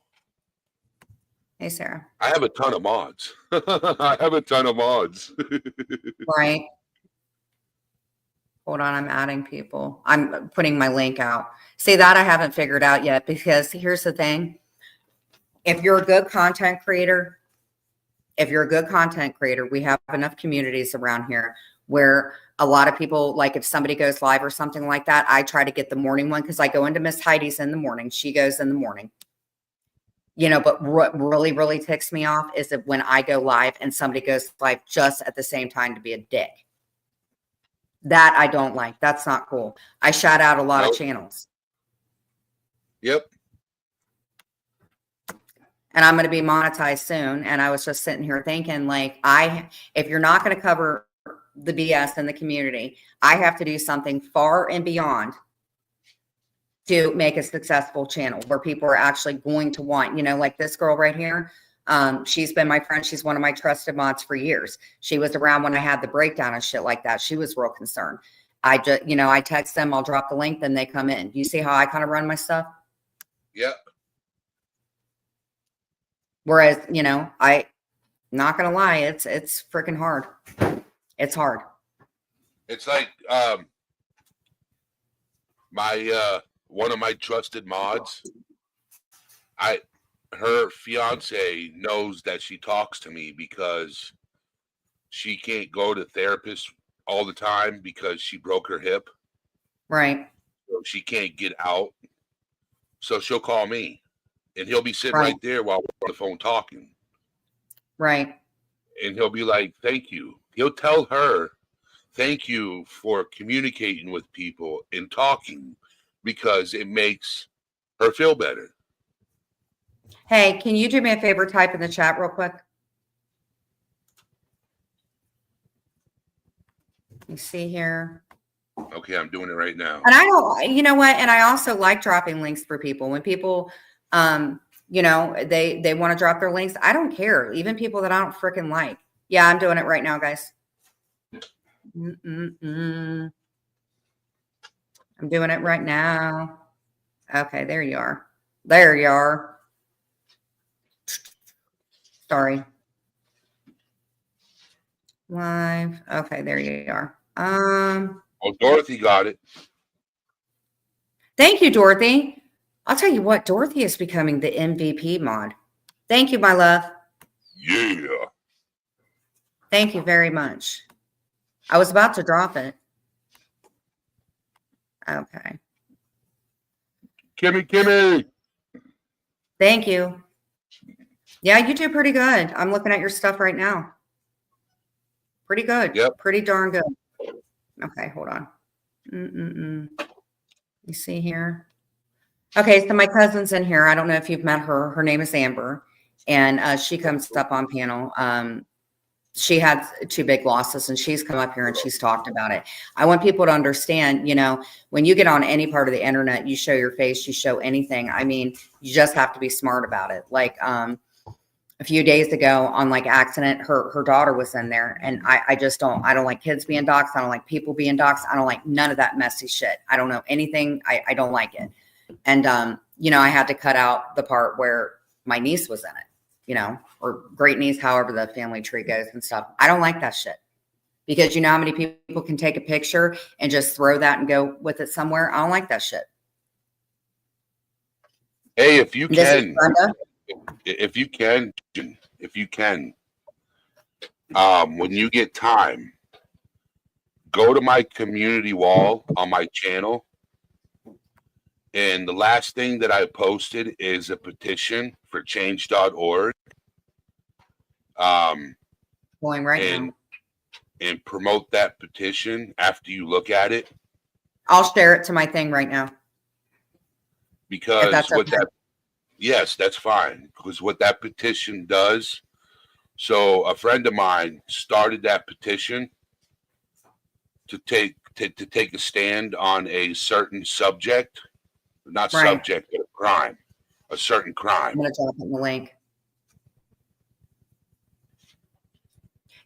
hey, Sarah.
I have a ton of mods. I have a ton of mods.
Right. Hold on, I'm adding people. I'm putting my link out. See, that I haven't figured out yet, because here's the thing. If you're a good content creator, we have enough communities around here where a lot of people, like if somebody goes live or something like that, I try to get the morning one because I go into Miss Heidi's in the morning. She goes in the morning. But what really, really ticks me off is that when I go live and somebody goes live just at the same time to be a dick. That I don't like. That's not cool. I shout out a lot of channels.
Yep.
And I'm going to be monetized soon. And I was just sitting here thinking, like, if you're not going to cover the BS in the community, I have to do something far and beyond to make a successful channel where people are actually going to want, like this girl right here. She's been my friend. She's one of my trusted mods for years. She was around when I had the breakdown and shit like that. She was real concerned. I just, I text them, I'll drop the link, then they come in. You see how I kind of run my stuff?
Yep.
Whereas, I not going to lie, it's freaking hard. It's hard.
It's like, my, one of my trusted mods, her fiance knows that she talks to me because she can't go to therapists all the time because she broke her hip.
Right.
So she can't get out. So she'll call me and he'll be sitting right there while we're on the phone talking.
Right.
And he'll be like, thank you. He'll tell her, thank you for communicating with people and talking because it makes her feel better.
Hey, can you do me a favor? Type in the chat real quick. You see here.
Okay, I'm doing it right now.
And I don't, you know what? And I also like dropping links for people. When people, they want to drop their links. I don't care. Even people that I don't freaking like. Yeah, I'm doing it right now, guys. I'm doing it right now. Okay, there you are. There you are. Sorry. Live. Okay, there you are.
Oh, Dorothy got it.
Thank you, Dorothy. I'll tell you what, Dorothy is becoming the MVP mod. Thank you, my love.
Yeah.
Thank you very much. I was about to drop it. Okay.
Kimmy.
Thank you. Yeah, you do pretty good. I'm looking at your stuff right now. Pretty good.
Yep.
Pretty darn good. Okay, hold on. You see here? Okay, so my cousin's in here. I don't know if you've met her. Her name is Amber, and she comes up on panel. She had 2 big losses, and she's come up here and she's talked about it. I want people to understand, when you get on any part of the internet, you show your face, you show anything. I mean, you just have to be smart about it. Like a few days ago on like accident, her daughter was in there, and I don't like kids being doxxed. I don't like people being doxxed. I don't like none of that messy shit. I don't know anything. I don't like it. And I had to cut out the part where my niece was in it, or great niece, however the family tree goes and stuff. I don't like that shit, because you know how many people can take a picture and just throw that and go with it somewhere. I don't like that shit.
Hey, if you
This is
can,
Brenda.
when you get time, go to my community wall on my channel. And the last thing that I posted is a petition for change.org.
Going right now.
And promote that petition after you look at it.
I'll share it to my thing right now.
Because yes, that's fine. Because what that petition does, so a friend of mine started that petition to take a stand on a certain subject, not
Right.
subject, but a crime, a certain crime.
I'm going to drop it in the link.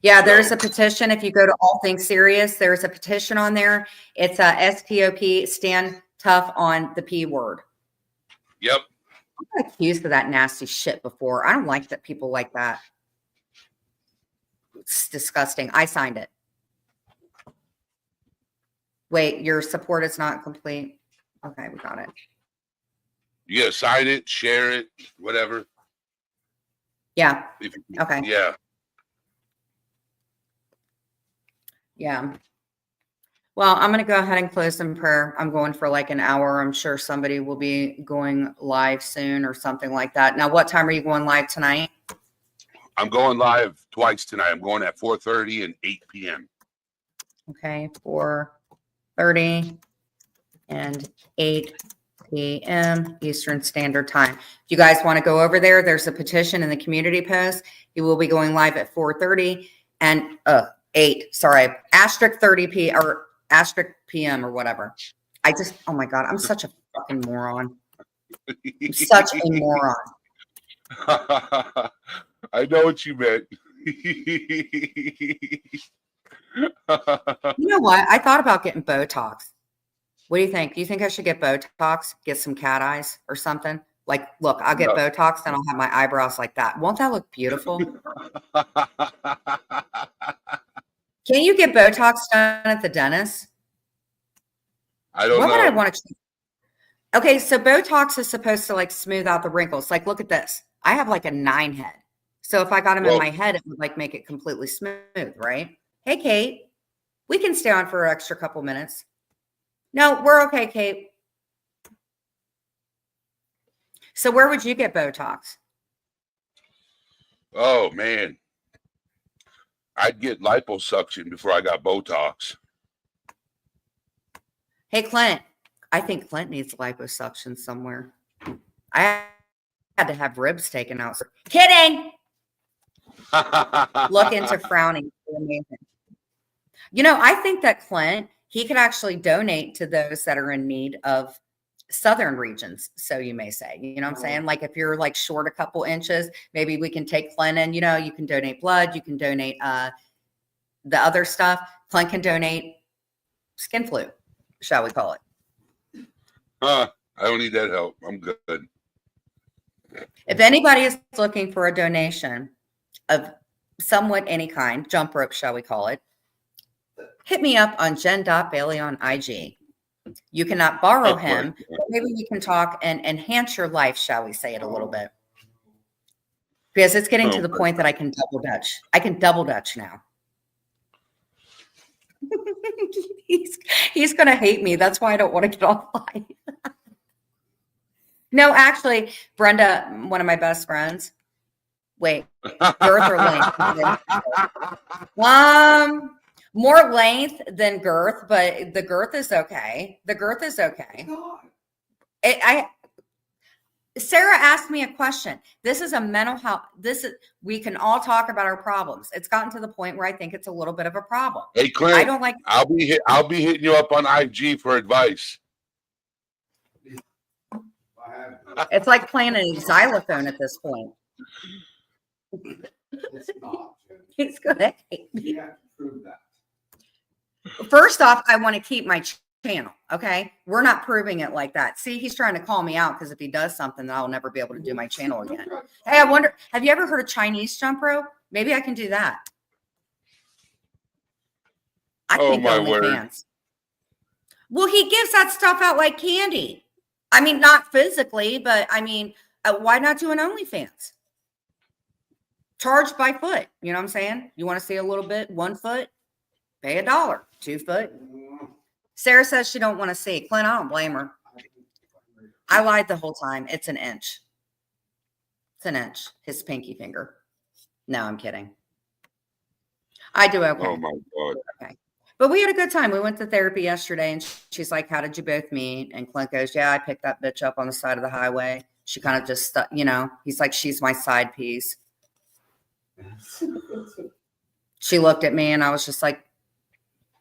Yeah, there's a petition. If you go to All Things Serious, there's a petition on there. It's a STOP, stand tough on the P word.
Yep.
I've been accused of that nasty shit before. I don't like that people like that. It's disgusting. I signed it. Wait, your support is not complete. Okay, we got it.
You gotta sign it, share it, whatever.
Yeah. Okay.
Yeah.
Yeah. Well, I'm going to go ahead and close in prayer. I'm going for like an hour. I'm sure somebody will be going live soon or something like that. Now, what time are you going live tonight?
I'm going live twice tonight. I'm going at 4:30 and 8 p.m.
Okay, 4:30 and 8 p.m. Eastern Standard Time. If you guys want to go over there, there's a petition in the community post. You will be going live at 4:30 and 8. Sorry, asterisk 30 p or asterisk p.m. or whatever. Oh my God, I'm such a fucking moron. I'm such a moron.
I know what you meant.
You know what? I thought about getting Botox. What do you think? Do you think I should get Botox? Get some cat eyes or something? Like, look, I'll get Botox and I'll have my eyebrows like that. Won't that look beautiful? Can you get Botox done at the dentist?
I don't know.
What would I want to? Okay, so Botox is supposed to like smooth out the wrinkles. Like, look at this. I have like a 9 head. So if I got them in my head, it would like make it completely smooth, right? Hey, Kate, we can stay on for an extra couple minutes. No, we're okay, Kate. So where would you get Botox?
Oh, man. I'd get liposuction before I got Botox.
Hey, Clint. I think Clint needs liposuction somewhere. I had to have ribs taken out. Kidding. Look into frowning. Amazing. I think that Clint, he could actually donate to those that are in need of southern regions. So you may say, you know what I'm saying? Like if you're like short a couple inches, maybe we can take Clint and, you can donate blood. You can donate the other stuff. Clint can donate skin flu, shall we call it?
I I don't need that help. I'm good.
If anybody is looking for a donation of somewhat any kind, jump rope, shall we call it, hit me up on Jen.Bailey on IG. You cannot borrow
Okay.
him, but maybe we can talk and enhance your life, shall we say it a little bit. Because it's getting to the point that I can double dutch. I can double dutch now. he's gonna hate me. That's why I don't want to get online. No, actually, Brenda, one of my best friends. Wait, girth or length? More length than girth, but the girth is okay. The girth is okay. Sarah asked me a question. This is a mental health. We can all talk about our problems. It's gotten to the point where I think it's a little bit of a problem.
Hey, Clint,
I don't like.
I'll be hitting you up on IG for advice.
It's like playing a xylophone at this point.
It's not.
He's gonna hate me.
You have to prove that.
First off, I want to keep my channel. Okay, we're not proving it like that. See, he's trying to call me out because if he does something, then I'll never be able to do my channel again. Hey, I wonder, have you ever heard of Chinese jump rope? Maybe I can do that. I think OnlyFans. Well, he gives that stuff out like candy. I mean, not physically, but I mean, why not do an OnlyFans? Charge by foot. You know what I'm saying? You want to see a little bit? 1 foot, pay $1. 2 foot. Sarah says she don't want to see. Clint, I don't blame her. I lied the whole time. It's an inch. It's an inch. His pinky finger. No, I'm kidding. I do okay.
Oh my God.
Okay. But we had a good time. We went to therapy yesterday and she's like, how did you both meet? And Clint goes, yeah, I picked that bitch up on the side of the highway. She kind of just, he's like, she's my side piece. She looked at me and I was just like,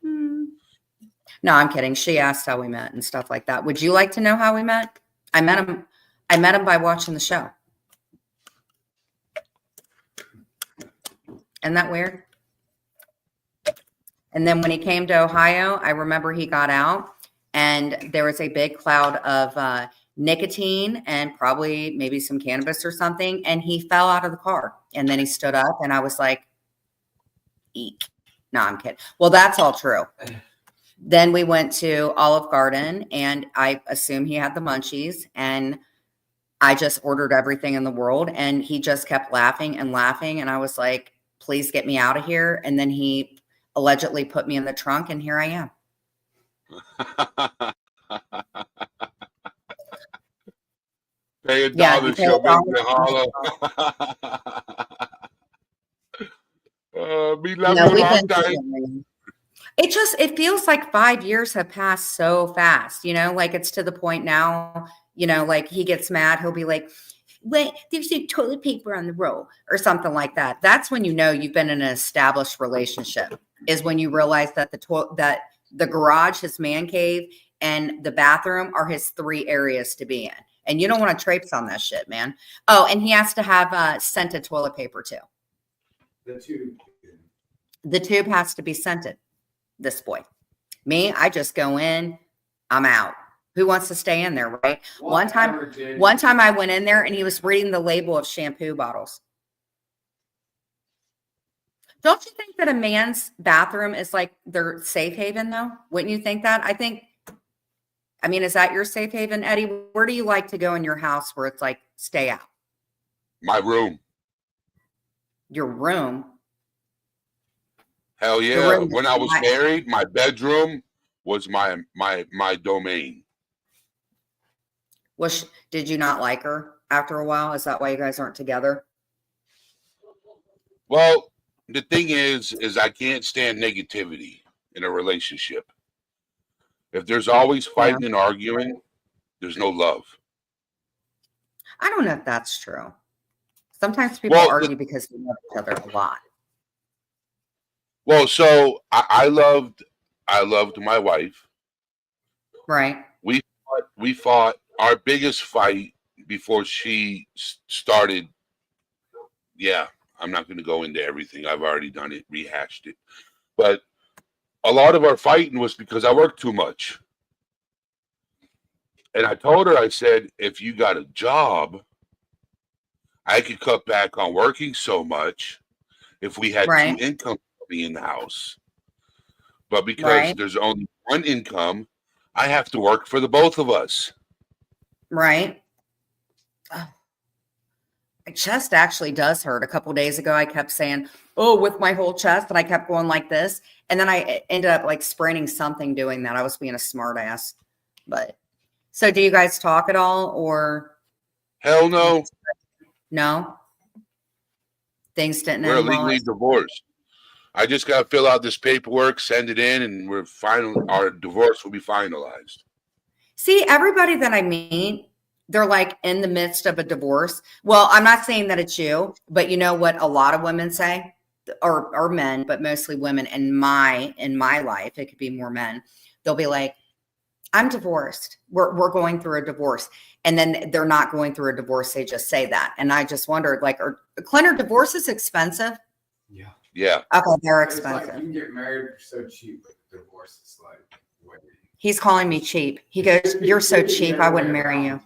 No, I'm kidding. She asked how we met and stuff like that. Would you like to know how we met? I met him by watching the show. Isn't that weird? And then when he came to Ohio, I remember he got out and there was a big cloud of nicotine and probably maybe some cannabis or something. And he fell out of the car and then he stood up and I was like, eek. No, I'm kidding. Well, that's all true. Then we went to Olive Garden and I assume he had the munchies and I just ordered everything in the world and he just kept laughing and laughing. And I was like, please get me out of here. And then he allegedly put me in the trunk and here I am.
Pay a dollar, she'll make you holler. We love you a long time.
It feels like 5 years have passed so fast, like it's to the point now, like he gets mad. He'll be like, wait, there's no toilet paper on the roll or something like that. That's when you've been in an established relationship, is when you realize that that the garage, his man cave, and the bathroom are his 3 areas to be in. And you don't want to traipse on that shit, man. Oh, and he has to have scented toilet paper too. The tube has to be scented. This boy. Me, I just go in, I'm out. Who wants to stay in there, right? One time I went in there and he was reading the label of shampoo bottles. Don't you think that a man's bathroom is like their safe haven though? Wouldn't you think that? Is that your safe haven, Eddie? Where do you like to go in your house where it's like, stay out?
My room.
Your room?
Hell yeah. When I was married, my bedroom was my domain.
Did you not like her after a while? Is that why you guys aren't together?
Well, the thing is I can't stand negativity in a relationship. If there's always fighting and arguing, there's no love.
I don't know if that's true. Sometimes people argue because they love each other a lot.
Well, so I loved my wife.
Right.
We fought our biggest fight before she started. Yeah, I'm not going to go into everything. I've already done it, rehashed it. But a lot of our fighting was because I worked too much. And I told her, I said, if you got a job, I could cut back on working so much if we had two
Right.
incomes in the house. But because
Right.
there's only one income, I have to work for the both of us.
Right. Oh, my chest actually does hurt. A couple days ago, I kept saying, "Oh," with my whole chest, and I kept going like this, and then I ended up like spraining something doing that. I was being a smart ass. But so, do you guys talk at all, or
Hell no.
no? Things didn't
We're
end well.
legally divorced. I just got to fill out this paperwork, send it in, and we're final. Our divorce will be finalized.
See, everybody that I meet, they're like in the midst of a divorce. Well, I'm not saying that it's you, but you know what a lot of women say, or men, but mostly women in my life, it could be more men. They'll be like, I'm divorced. We're going through a divorce. And then they're not going through a divorce. They just say that. And I just wondered, like, Clint, are divorces expensive?
Yeah.
Yeah.
Okay, they're
It's like
expensive.
you can get married for so cheap, but divorce is like way.
He's calling me cheap. He goes, "You're so cheap, I wouldn't marry you."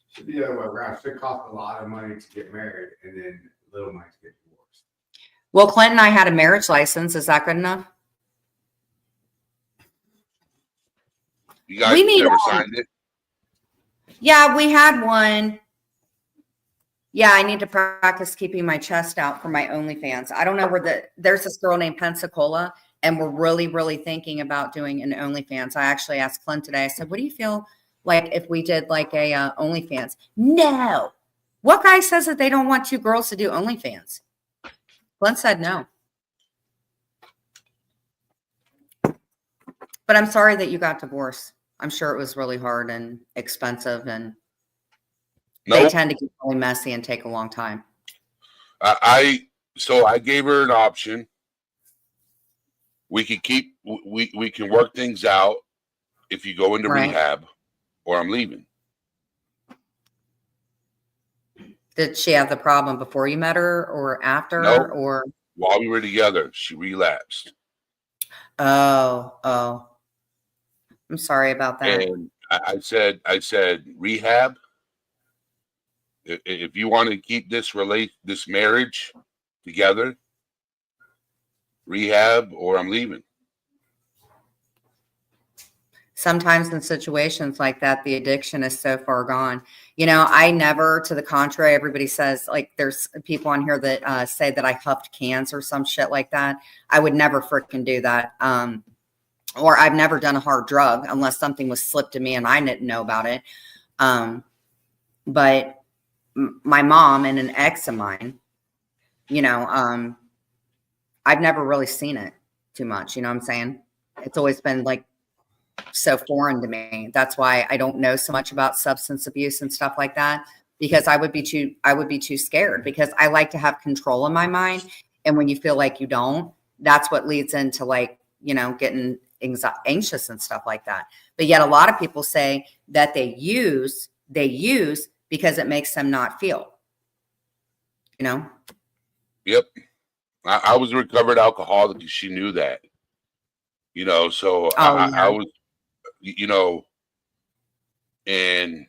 Should be the other way around. It should cost a lot of money to get married and then little money to get divorced.
Well, Clint and I had a marriage license. Is that good enough?
You guys
We need
never signed it?
Yeah, we had one. Yeah, I need to practice keeping my chest out for my OnlyFans. I don't know there's this girl named Pensacola, and we're really, really thinking about doing an OnlyFans. I actually asked Clint today. I said, "What do you feel like if we did like a OnlyFans?" No. What guy says that they don't want two girls to do OnlyFans? Clint said no. But I'm sorry that you got divorced. I'm sure it was really hard and expensive, and they
Nope.
tend to get really messy and take a long time.
So I gave her an option. We can work things out if you go into
Right.
rehab, or I'm leaving.
Did she have the problem before you met her or after?
Nope.
Or
While we were together, she relapsed.
oh. I'm sorry about that.
And I said, rehab. If you want to keep this marriage together, rehab, or I'm leaving.
Sometimes in situations like that, the addiction is so far gone. You know, I never, to the contrary, everybody says, like, there's people on here that say that I huffed cans or some shit like that. I would never freaking do that. Or I've never done a hard drug unless something was slipped to me and I didn't know about it. But my mom and an ex of mine, you know, I've never really seen it too much. You know what I'm saying? It's always been like so foreign to me. That's why I don't know so much about substance abuse and stuff like that, because I would be too scared, because I like to have control in my mind. And when you feel like you don't, that's what leads into, like, you know, getting anxious and stuff like that. But yet a lot of people say that they use because it makes them not feel, you know?
Yep. I was a recovered alcoholic, and she knew that. You know, so I was, you know, and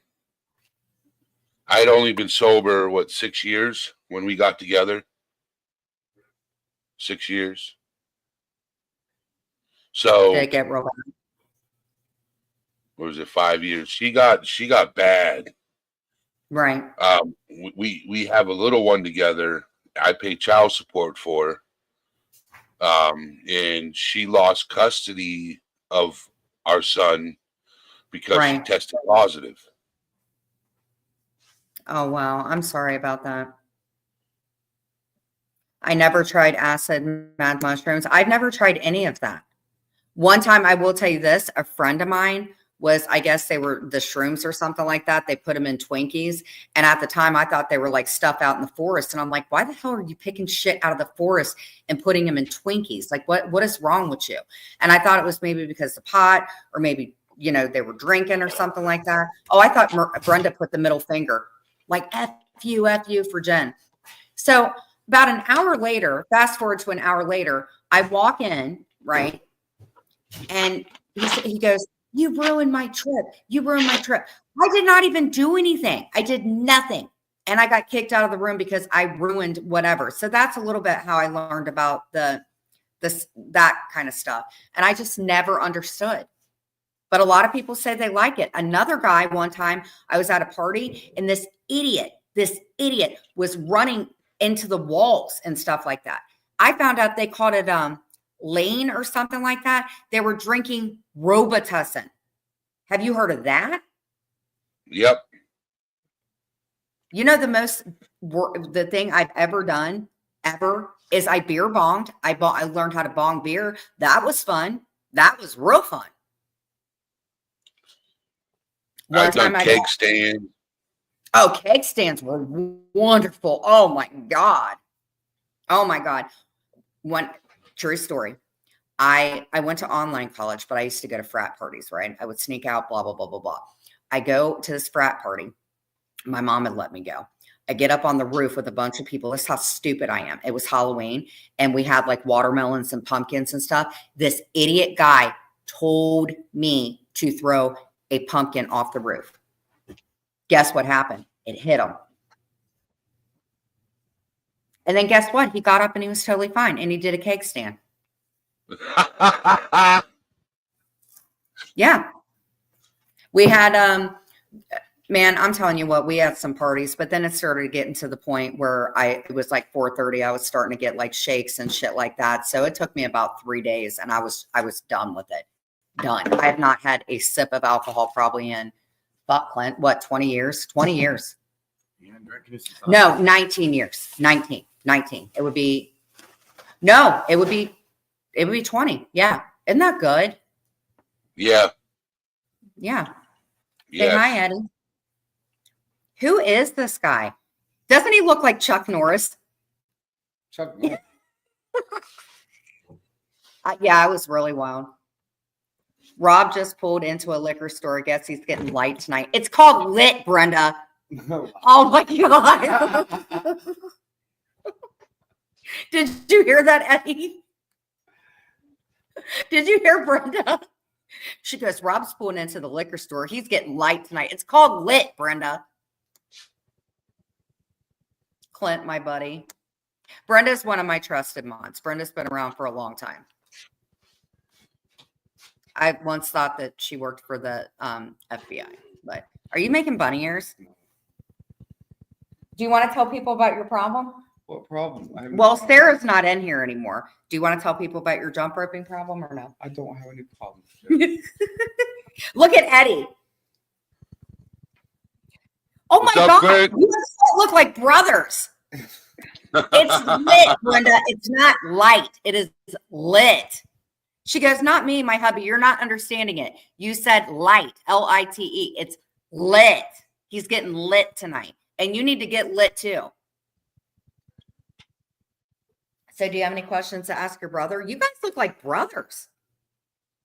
I had only been sober, 6 years when we got together? 6 years. So
Did it get real bad?
what was it, 5 years? She got bad.
Right.
We have a little one together. I pay child support for her. And she lost custody of our son because she
Right.
tested positive.
Oh, wow. I'm sorry about that. I never tried acid, mad mushrooms. I've never tried any of that. One time, I will tell you this, a friend of mine was, I guess they were the shrooms or something like that. They put them in Twinkies. And at the time, I thought they were like stuff out in the forest. And I'm like, why the hell are you picking shit out of the forest and putting them in Twinkies? Like, what is wrong with you? And I thought it was maybe because the pot, or maybe, you know, they were drinking or something like that. Oh, I thought Brenda put the middle finger, like, F you for Jen. So about an hour later, fast forward to an hour later, I walk in, right? And he goes, You ruined my trip. You ruined my trip. I did not even do anything. I did nothing. And I got kicked out of the room because I ruined whatever. So that's a little bit how I learned about that kind of stuff. And I just never understood. But a lot of people say they like it. Another guy, one time I was at a party and this idiot was running into the walls and stuff like that. I found out they called it lane or something like that. They were drinking Robitussin. Have you heard of that?
Yep.
You know, the thing I've ever done is I beer bonged. I learned how to bong beer. That was fun. That was real fun.
I've done keg stands.
Oh, keg stands were wonderful. Oh my God. Oh my God. One true story. I went to online college, but I used to go to frat parties, right? I would sneak out, blah, blah, blah, blah, blah. I go to this frat party. My mom had let me go. I get up on the roof with a bunch of people. This is how stupid I am. It was Halloween and we had like watermelons and pumpkins and stuff. This idiot guy told me to throw a pumpkin off the roof. Guess what happened? It hit him. And then guess what? He got up and he was totally fine. And he did a cake stand. Yeah. We had, man, I'm telling you what, we had some parties, but then it started getting to the point where it was like 4:30. I was starting to get like shakes and shit like that. So it took me about 3 days and I was done with it. Done. I have not had a sip of alcohol probably in, Clint, what, 20 years? 20 years. No, 19 years. 19. It would be 20. Yeah. Isn't that good?
Yeah.
Yeah.
Yes.
Say hi, Eddie. Who is this guy? Doesn't he look like Chuck Norris?
Chuck Norris.
Yeah, I was really wild. Rob just pulled into a liquor store. Guess he's getting light tonight. It's called lit, Brenda. Oh my God. Did you hear that, Eddie? Did you hear Brenda? She goes, Rob's pulling into the liquor store. He's getting light tonight. It's called lit, Brenda. Clint, my buddy. Brenda's one of my trusted mods. Brenda's been around for a long time. I once thought that she worked for the FBI, but are you making bunny ears? Do you want to tell people about your problem?
What problem?
Well, Sarah's not in here anymore. Do you want to tell people about your jump roping problem or no?
I don't have any problems.
Look at Eddie. Oh
What's
my
up,
God.
Greg?
You guys don't look like brothers. It's lit, Brenda. It's not light. It is lit. She goes, not me, my hubby. You're not understanding it. You said light, L-I-T-E. It's lit. He's getting lit tonight. And you need to get lit too. So do you have any questions to ask your brother? You guys look like brothers.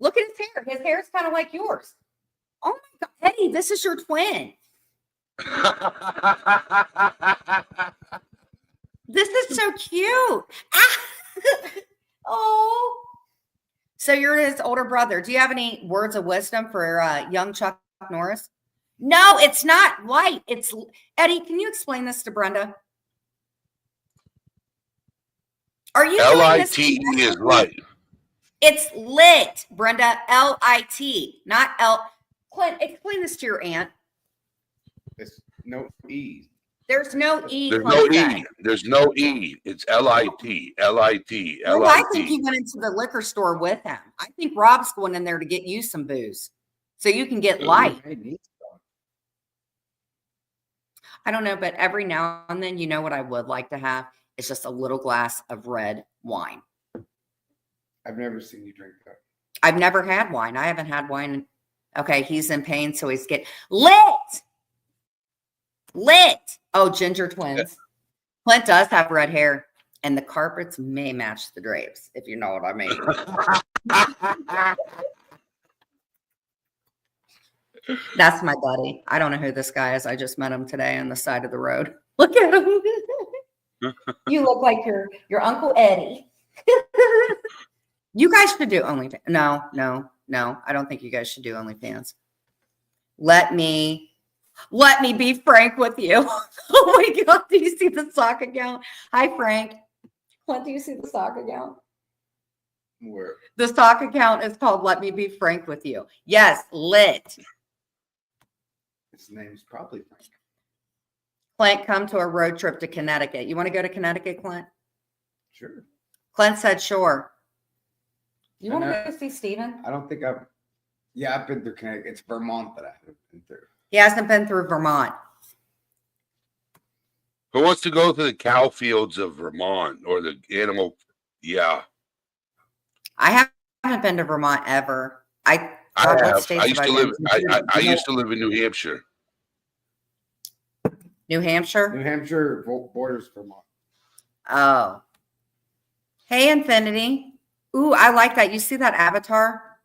Look at his hair. His hair is kind of like yours. Oh my God. Eddie, this is your twin. This is so cute. Oh. So you're his older brother. Do you have any words of wisdom for young Chuck Norris? No, it's not light. It's Eddie. Can you explain this to Brenda? Are you
L-I-T-E is light.
It's lit, Brenda. L-I-T, not L. Clint, explain this to your aunt.
It's no E.
There's no E.
There's no E. There's no E. It's L-I-T. L-I-T. L-I-T.
Well, I think you went into the liquor store with him. I think Rob's going in there to get you some booze so you can get light. I don't know, but every now and then, you know what I would like to have? It's just a little glass of red wine.
I've never seen you drink that.
I've never had wine. I haven't had wine. Okay, he's in pain, so he's getting lit. Lit. Oh, ginger twins. Clint does have red hair, and the carpets may match the drapes, if you know what I mean. That's my buddy. I don't know who this guy is. I just met him today on the side of the road. Look at him. You look like your Uncle Eddie. You guys should do OnlyFans. No. No, I don't think you guys should do OnlyFans. Let me be frank with you. Oh my God. Do you see the sock account? Hi, Frank. What do you see the sock account?
Where?
The sock account is called Let Me Be Frank With You. Yes, lit.
His name's probably Frank.
Clint, come to a road trip to Connecticut. You want to go to Connecticut, Clint?
Sure.
Clint said, sure. You
I
want to
know.
go see Steven?
I don't think I've been through Connecticut. It's Vermont that I haven't been through.
He hasn't been through Vermont.
Who wants to go to the cow fields of Vermont or the animal? Yeah,
I haven't been to Vermont ever.
I
God, what
have.
states
I used
have
to
I
live.
been to?
I used to live in New Hampshire.
New Hampshire?
New Hampshire borders Vermont.
Oh. Hey, Infinity. Ooh, I like that. You see that avatar?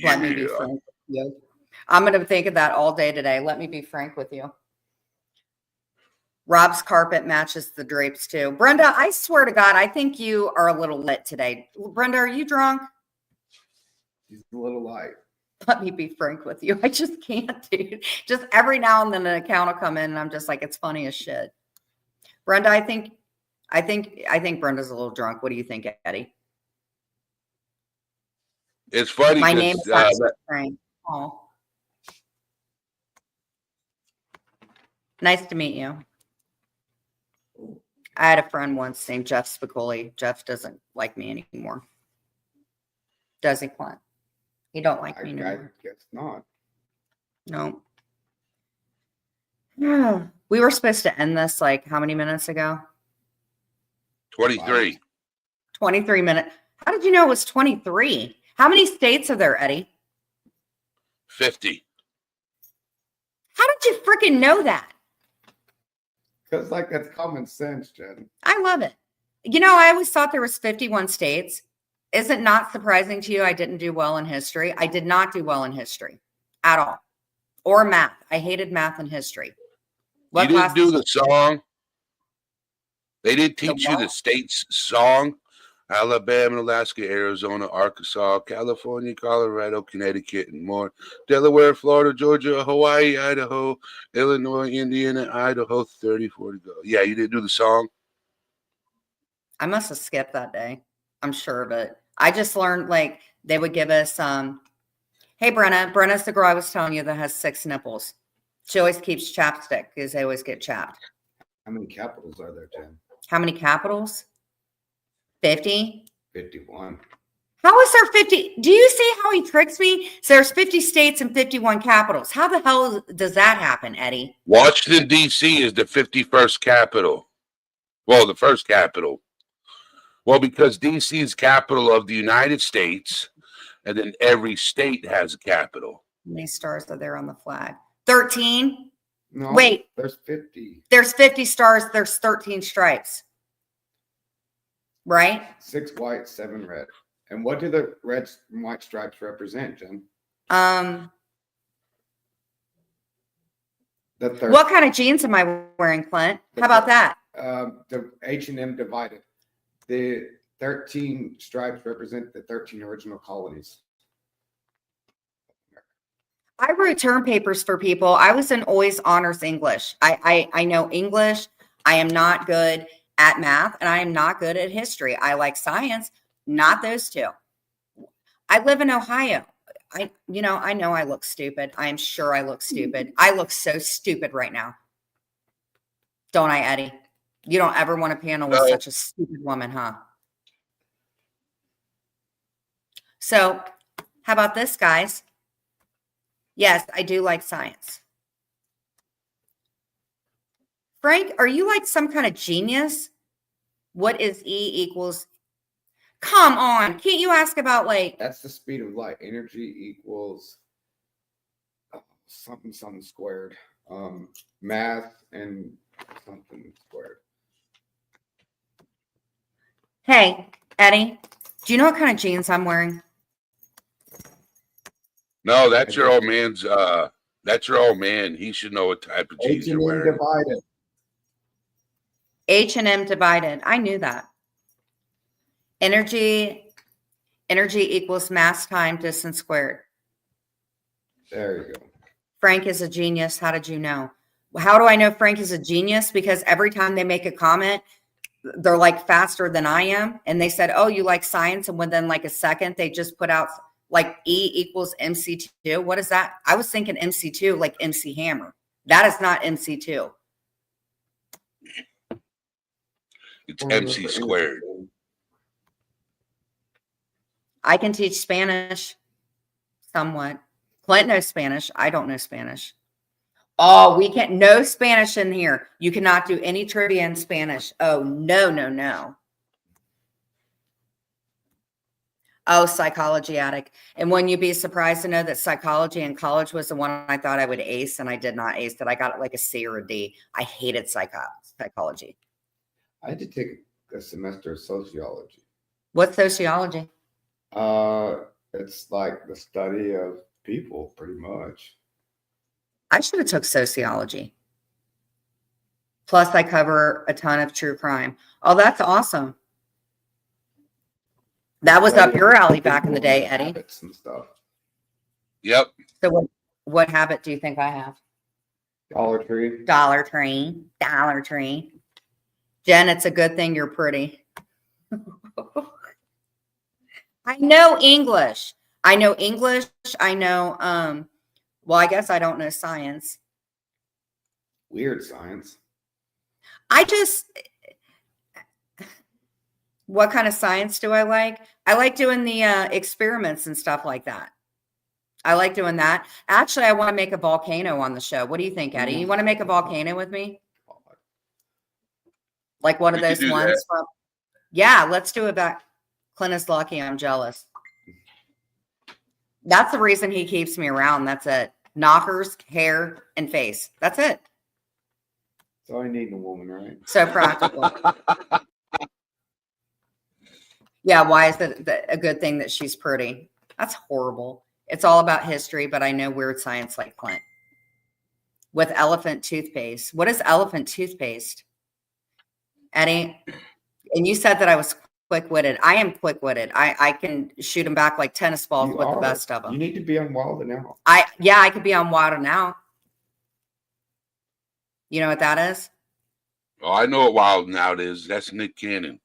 Let me be
Yeah.
frank with you. I'm going to think of that all day today. Let me be frank with you. Rob's carpet matches the drapes too. Brenda, I swear to God, I think you are a little lit today. Brenda, are you drunk?
He's a little light.
Let me be frank with you. I just can't, dude. Just every now and then an account will come in and I'm just like, it's funny as shit. Brenda, I think Brenda's a little drunk. What do you think, Eddie?
It's funny.
My name is actually Frank. Oh. Nice to meet you. I had a friend once named Jeff Spicoli. Jeff doesn't like me anymore. Does he, Clint? He don't like me anymore.
I guess not.
No. Yeah. We were supposed to end this like how many minutes ago?
23.
23 minutes. How did you know it was 23? How many states are there, Eddie?
50.
How did you freaking know that?
Because like that's common sense, Jen.
I love it. You know, I always thought there was 51 states. Is it not surprising to you I didn't do well in history? I did not do well in history at all. Or math. I hated math and history.
You didn't do the song. They didn't
The
teach you the
what?
state's song. Alabama, Alaska, Arizona, Arkansas, California, Colorado, Connecticut, and more. Delaware, Florida, Georgia, Hawaii, Idaho, Illinois, Indiana, Idaho, 34 to go. Yeah, you didn't do the song?
I must have skipped that day. I'm sure of it. I just learned like they would give us hey Brenna. Brenna's the girl I was telling you that has 6 nipples. She always keeps chapstick because they always get chapped.
How many capitals are there, Jen?
How many capitals? 50?
51.
How is there 50? Do you see how he tricks me? So there's 50 states and 51 capitals. How the hell does that happen, Eddie?
Washington, D.C. is the 51st capital. Well, the first capital. Well, because D.C. is capital of the United States, and then every state has a capital.
How many stars are there on the flag? 13?
No.
Wait.
There's 50.
There's 50 stars. There's 13 stripes. Right?
6 white, 7 red. And what do the red and white stripes represent, Jen? The third.
What kind of jeans am I wearing, Clint? How about that?
The H&M divided. The 13 stripes represent the 13 original colonies.
I wrote term papers for people. I was in always honors English. I know English. I am not good at math and I am not good at history. I like science, not those two. I live in Ohio. I know I look stupid. I am sure I look stupid. I look so stupid right now. Don't I, Eddie? You don't ever want to panel with such a stupid woman, huh? So how about this, guys? Yes, I do like science. Frank, are you like some kind of genius? What is E equals? Come on. Can't you ask about like...
That's the speed of light. Energy equals something squared. Math and something squared.
Hey, Eddie, do you know what kind of jeans I'm wearing?
No, that's your old man's. That's your old man. He should know what type of jeans you're wearing.
Divided.
H&M divided. I knew that. Energy Energy equals mass time distance squared.
There you go.
Frank is a genius. How did you know? How do I know Frank is a genius? Because every time they make a comment, they're like faster than I am. And they said, oh, you like science. And within like a second, they just put out like E equals MC2. What is that? I was thinking MC2, like MC Hammer. That is not MC2.
It's MC squared.
I can teach Spanish somewhat. Clint knows Spanish. I don't know Spanish. Oh, we can't, no Spanish in here. You cannot do any trivia in Spanish. Oh, no, no, no. Oh, psychology attic. And wouldn't you be surprised to know that psychology in college was the one I thought I would ace, and I did not ace it. I got like a C or a D. I hated psychology.
I had to take a semester of sociology.
What's sociology?
It's like the study of people, pretty much.
I should have took sociology. Plus, I cover a ton of true crime. Oh, that's awesome. That was up your alley back in the day, Eddie.
Habits and stuff.
Yep.
So what habit do you think I have?
Dollar Tree.
Dollar Tree. Dollar Tree. Jen, it's a good thing you're pretty. I know English. I know English. I know, well, I guess I don't know science.
Weird science.
What kind of science do I like? I like doing the experiments and stuff like that. I like doing that. Actually, I want to make a volcano on the show. What do you think, Eddie? You want to make a volcano with me? Like one of
We could
those
do
ones
that.
from, yeah, let's do it back. Clint is lucky. I'm jealous. That's the reason he keeps me around. That's it. Knockers, hair, and face. That's it.
That's all you need in a woman, right?
So practical. Yeah, why is it a good thing that she's pretty? That's horrible. It's all about history, but I know weird science like Clint. With elephant toothpaste. What is elephant toothpaste? Eddie, and you said that I was quick-witted. I am quick-witted. I can shoot them back like tennis balls
You
with the
are.
best of
You
them.
need to be on Wild and Out.
I could be on water now. You know what that is?
Oh, I know what Wild and Out is. That's Nick Cannon.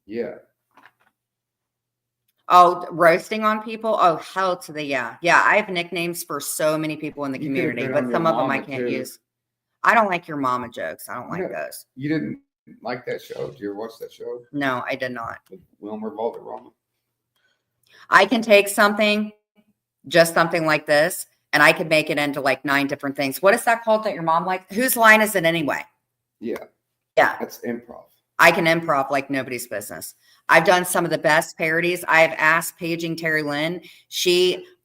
Yeah.
Oh, roasting on people? Oh, hell to the yeah. Yeah, I have nicknames for so many people in the
You could've
community,
been
but
on your
some of them I
mama,
can't
too.
use. I don't like your mama jokes. I don't like
No.
those.
You didn't like that show? Did you ever watch that show
No, I did not.
with Wilmer Valderrama?
I can take something, just something like this, and I could make it into like 9 different things. What is that called that your mom likes? Whose line is it anyway?
Yeah.
Yeah.
That's improv.
I can improv like nobody's business. I've done some of the best parodies. I have asked Paging Terry Lynn.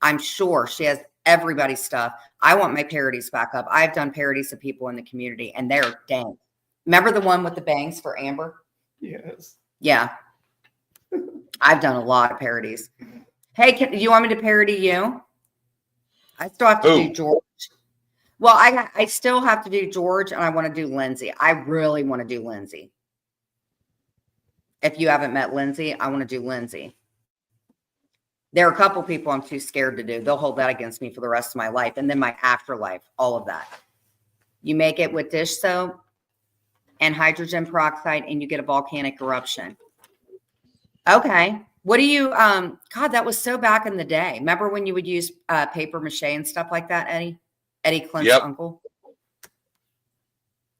I'm sure she has everybody's stuff. I want my parodies back up. I've done parodies of people in the community, and they're dang. Remember the one with the bangs for Amber?
Yes.
Yeah. I've done a lot of parodies. Hey, you want me to parody you? I still have to do George. Well, I still have to do George, and I want to do Lindsay. I really want to do Lindsay. If you haven't met Lindsay, I want to do Lindsay. There are a couple people I'm too scared to do. They'll hold that against me for the rest of my life. And then my afterlife, all of that. You make it with dish soap and hydrogen peroxide, and you get a volcanic eruption. Okay. What do you, God, that was so back in the day. Remember when you would use paper mache and stuff like that, Eddie? Eddie Clint's uncle.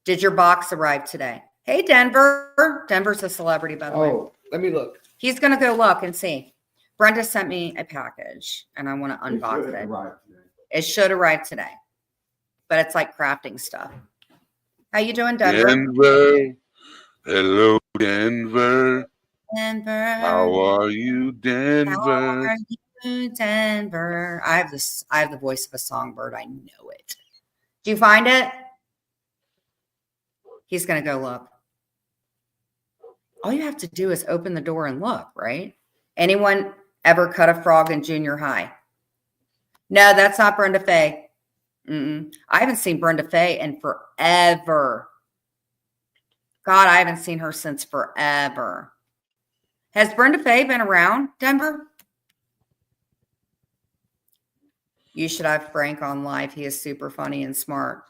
Did your box arrive today? Hey, Denver. Denver's a celebrity, by the way.
Oh, let me look.
He's going to go look and see. Brenda sent me a package, and I want to unbox it. It should arrive today, but it's like crafting stuff. How you doing, Denver?
Denver. Hello, Denver.
Denver.
How are you, Denver?
How are you, Denver? I have the voice of a songbird. I know it. Do you find it? He's going to go look. All you have to do is open the door and look, right? Anyone ever cut a frog in junior high? No, that's not Brenda Faye. I haven't seen Brenda Faye in forever. God, I haven't seen her since forever. Has Brenda Faye been around, Denver? You should have Frank on live. He is super funny and smart.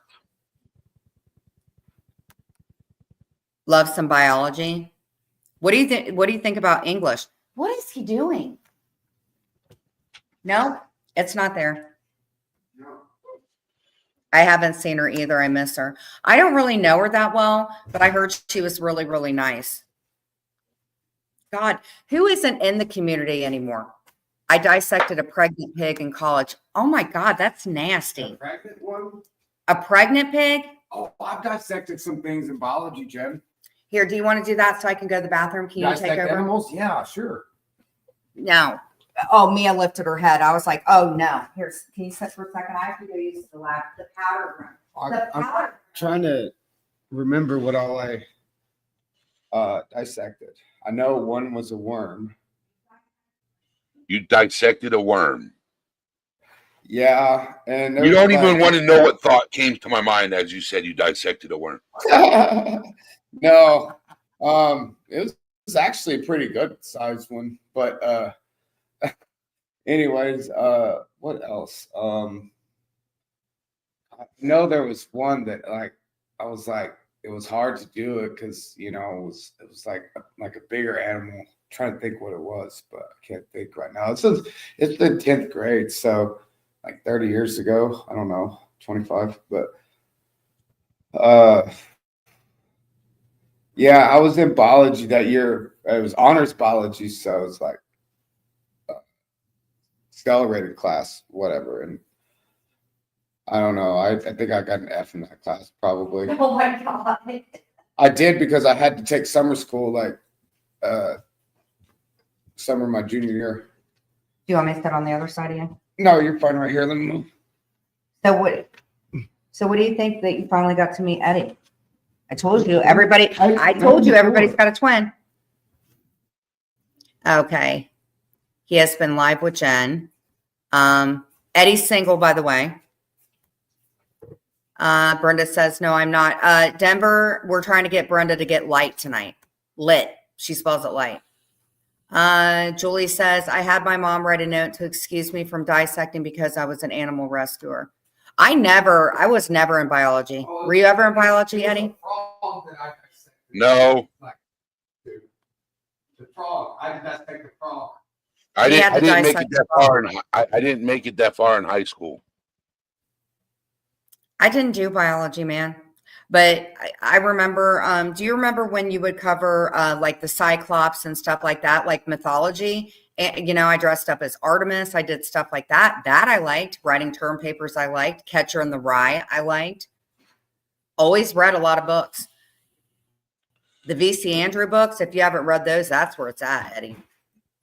Love some biology. What do you think? What do you think about English? What is he doing? No, it's not there.
No.
I haven't seen her either. I miss her. I don't really know her that well, but I heard she was really, really nice. God, who isn't in the community anymore? I dissected a pregnant pig in college. Oh my God, that's
The
nasty.
pregnant one?
A pregnant pig?
Oh, I've dissected some things in biology, Jen.
Here, do you want to do that so I can go to the bathroom? Can you take
Dissect
over?
animals? Yeah, sure.
No. Oh, Mia lifted her head. I was like, oh no. Here's, can you sit for a second? I have to go use the lab, the powder room. The
I'm
powder.
trying to remember what all I dissected. I know one was a worm.
You dissected a worm.
Yeah, and there
You
was
don't even
like-
want to know what thought came to my mind as you said you dissected a worm.
No, it was actually a pretty good sized one, but anyways, what else? I know there was one that like I was like it was hard to do it because it was like a bigger animal. I'm trying to think what it was, but I can't think right now. It's the 10th grade, so like 30 years ago. I don't know, 25, but yeah, I was in biology that year. It was honors biology, so it's like accelerated class, whatever. And I don't know. I think I got an F in that class, probably.
Oh my God.
I did because I had to take summer school, like summer my junior year.
Do you want me to sit on the other side of you?
No, you're fine right here. Let me move.
So what do you think that you finally got to meet Eddie? I told you everybody, I told you everybody's got a twin. Okay. He has been live with Jen. Eddie's single, by the way. Brenda says, no, I'm not. Denver, we're trying to get Brenda to get light tonight. Lit. She spells it light. Julie says, I had my mom write a note to excuse me from dissecting because I was an animal rescuer. I was never in biology. Were you ever in biology, Eddie?
No,
The frog. I did dissect the frog.
I
He had
didn't. I
to
didn't make it
dissect
that
the
far. I didn't make it that far in high school.
I didn't do biology, man. But I remember, do you remember when you would cover like the Cyclops and stuff like that, like mythology? And, I dressed up as Artemis. I did stuff like that. That I liked. Writing term papers I liked. Catcher in the Rye I liked. Always read a lot of books. The V.C. Andrew books, if you haven't read those, that's where it's at, Eddie.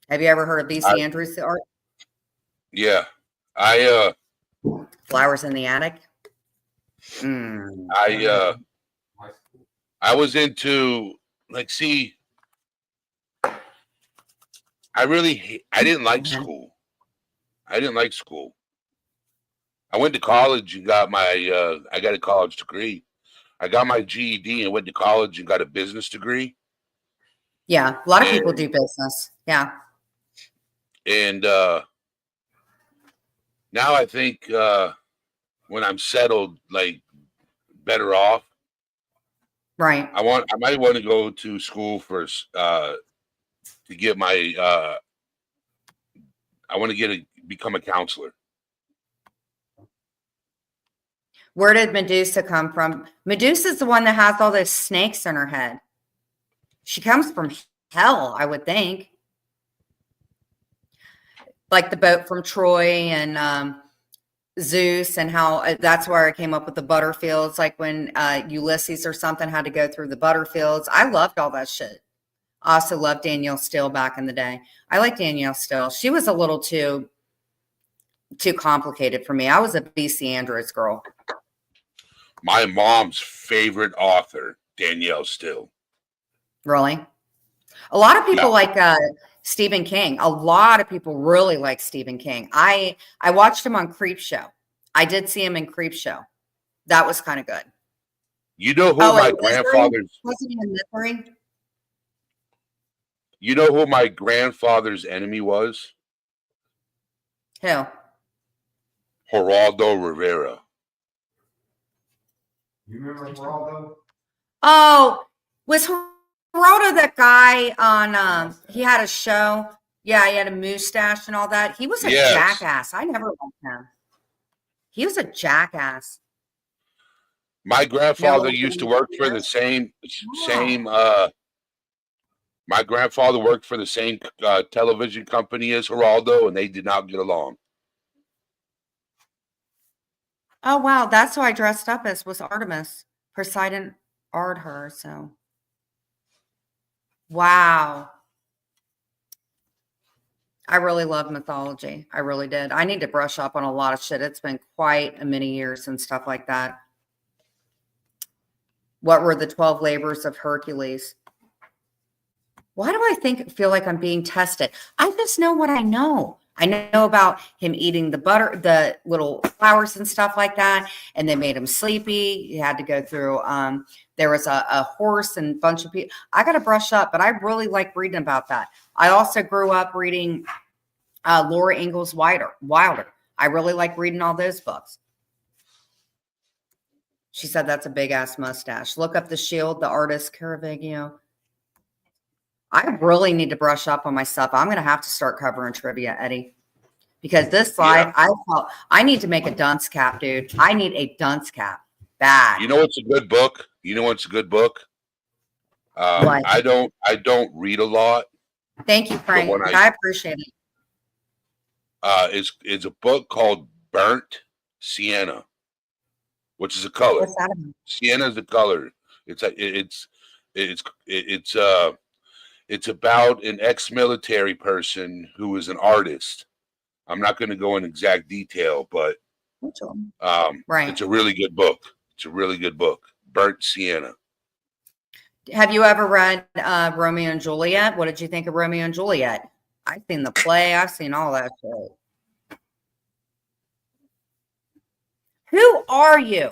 Have you ever heard of V.C. Andrews' art?
Yeah,
Flowers in the Attic?
I was into I didn't like school. I didn't like school. I went to college and got I got a college degree. I got my GED and went to college and got a business degree.
Yeah, a lot of people do business. Yeah.
And now I think when I'm settled, like better off,
Right.
I might want to go to school for to get my I want to become a counselor.
Where did Medusa come from? Medusa's the one that has all those snakes in her head. She comes from hell, I would think. Like the boat from Troy and Zeus, and how that's where I came up with the Butterfields. Like when Ulysses or something had to go through the Butterfields. I loved all that shit. I also loved Danielle Steele back in the day. I like Danielle Steele. She was a little too complicated for me. I was a B.C. Andrews girl.
My mom's favorite author, Danielle Steele.
Really? A lot of people like Stephen King. A lot of people really like Stephen King. I watched him on Creep Show. I did see him in Creep Show. That was kind of good.
You know who my grandfather's
wasn't he in Misery?
You know who my grandfather's enemy was?
Who?
Geraldo Rivera.
You remember Geraldo?
Oh, was Geraldo that guy on, he had a show? Yeah, he had a mustache and all that. He was a
Yes.
jackass. I never liked him. He was a jackass.
My grandfather
No,
used to work for the same.
oh.
My grandfather worked for the same television company as Geraldo, and they did not get along.
Oh, wow. That's who I dressed up as, was Artemis. Poseidon art her, so. Wow. I really love mythology. I really did. I need to brush up on a lot of shit. It's been quite a many years and stuff like that. What were the 12 labors of Hercules? Why do I feel like I'm being tested? I just know what I know. I know about him eating the butter, the little flowers and stuff like that. And they made him sleepy. He had to go through, there was a horse and a bunch of people. I got to brush up, but I really like reading about that. I also grew up reading Laura Ingalls Wilder. I really like reading all those books. She said that's a big ass mustache. Look up The Shield, the artist Caravaggio. I really need to brush up on my stuff. I'm going to have to start covering trivia, Eddie, because this live, I need to make a dunce cap, dude. I need a dunce cap. Bad.
You know what's a good book? You know what's a good book?
What?
I don't read a lot.
Thank you, Frank. I appreciate it.
It's a book called Burnt Sienna, which is a color.
What's that about?
Sienna is a color. It's about an ex-military person who is an artist. I'm not going to go in exact detail, but
Right.
it's a really good book. It's a really good book. Burnt Sienna.
Have you ever read Romeo and Juliet? What did you think of Romeo and Juliet? I've seen the play. I've seen all that shit. Who are you?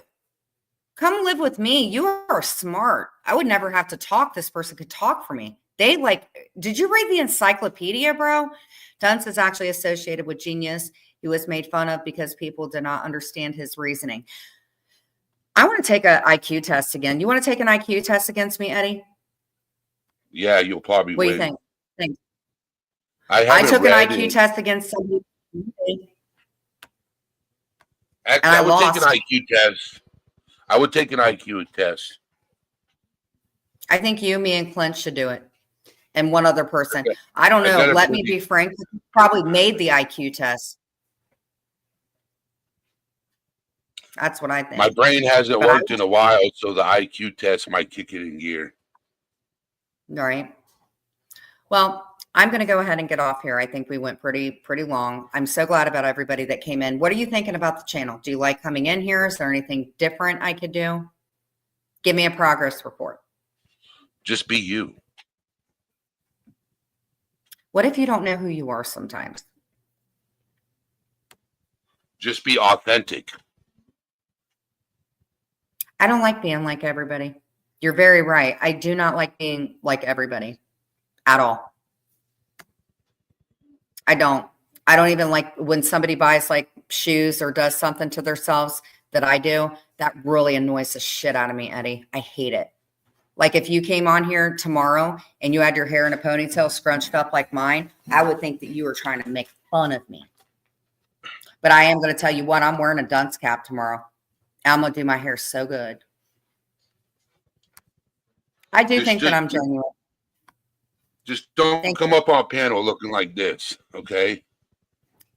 Come live with me. You are smart. I would never have to talk. This person could talk for me. Did you read the encyclopedia, bro? Dunce is actually associated with genius. He was made fun of because people did not understand his reasoning. I want to take an IQ test again. You want to take an IQ test against me, Eddie?
Yeah, you'll probably
win.
What do you think?
Thanks.
I took
an IQ test against somebody.
Actually, I would take an IQ test. I would take an IQ test.
I think you, me, and Clint should do it. And one other person. Okay. I don't know. Let me be frank. You probably made the IQ test. That's what I think.
My brain hasn't worked in a while, so the IQ test might kick it in gear.
All right. Well, I'm going to go ahead and get off here. I think we went pretty long. I'm so glad about everybody that came in. What are you thinking about the channel? Do you like coming in here? Is there anything different I could do? Give me a progress report.
Just be you.
What if you don't know who you are sometimes?
Just be authentic.
I don't like being like everybody. You're very right. I do not like being like everybody at all. I don't even like when somebody buys like shoes or does something to themselves that I do. That really annoys the shit out of me, Eddie. I hate it. Like if you came on here tomorrow and you had your hair in a ponytail scrunched up like mine, I would think that you were trying to make fun of me. But I am going to tell you what, I'm wearing a dunce cap tomorrow. I'm going to do my hair so good. I do think that I'm genuine.
Just don't come up on panel looking like this, okay?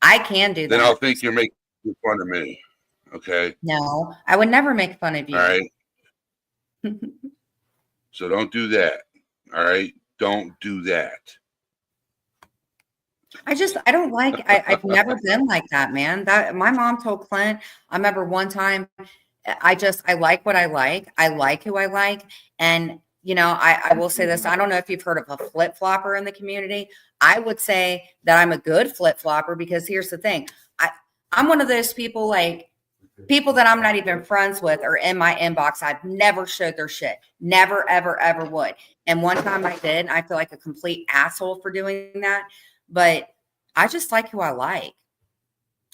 I can do that.
Then I'll think you're making fun of me, okay?
No, I would never make fun of you.
All right. So don't do that. All right. Don't do that.
I don't like, I've never been like that, man. That my mom told Clint, I remember one time, I like what I like. I like who I like. And, you know, I will say this. I don't know if you've heard of a flip flopper in the community. I would say that I'm a good flip flopper because here's the thing. I'm one of those people, like people that I'm not even friends with or in my inbox. I've never showed their shit. Never, ever, ever would. And one time I did. And I feel like a complete asshole for doing that. But I just like who I like.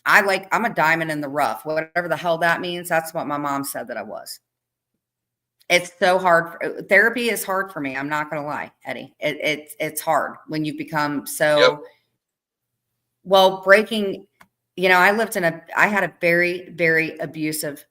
I'm a diamond in the rough, whatever the hell that means. That's what my mom said that I was. It's so hard. Therapy is hard for me. I'm not going to lie, Eddie. It's hard when you become so well breaking. You know, I had a very, very abusive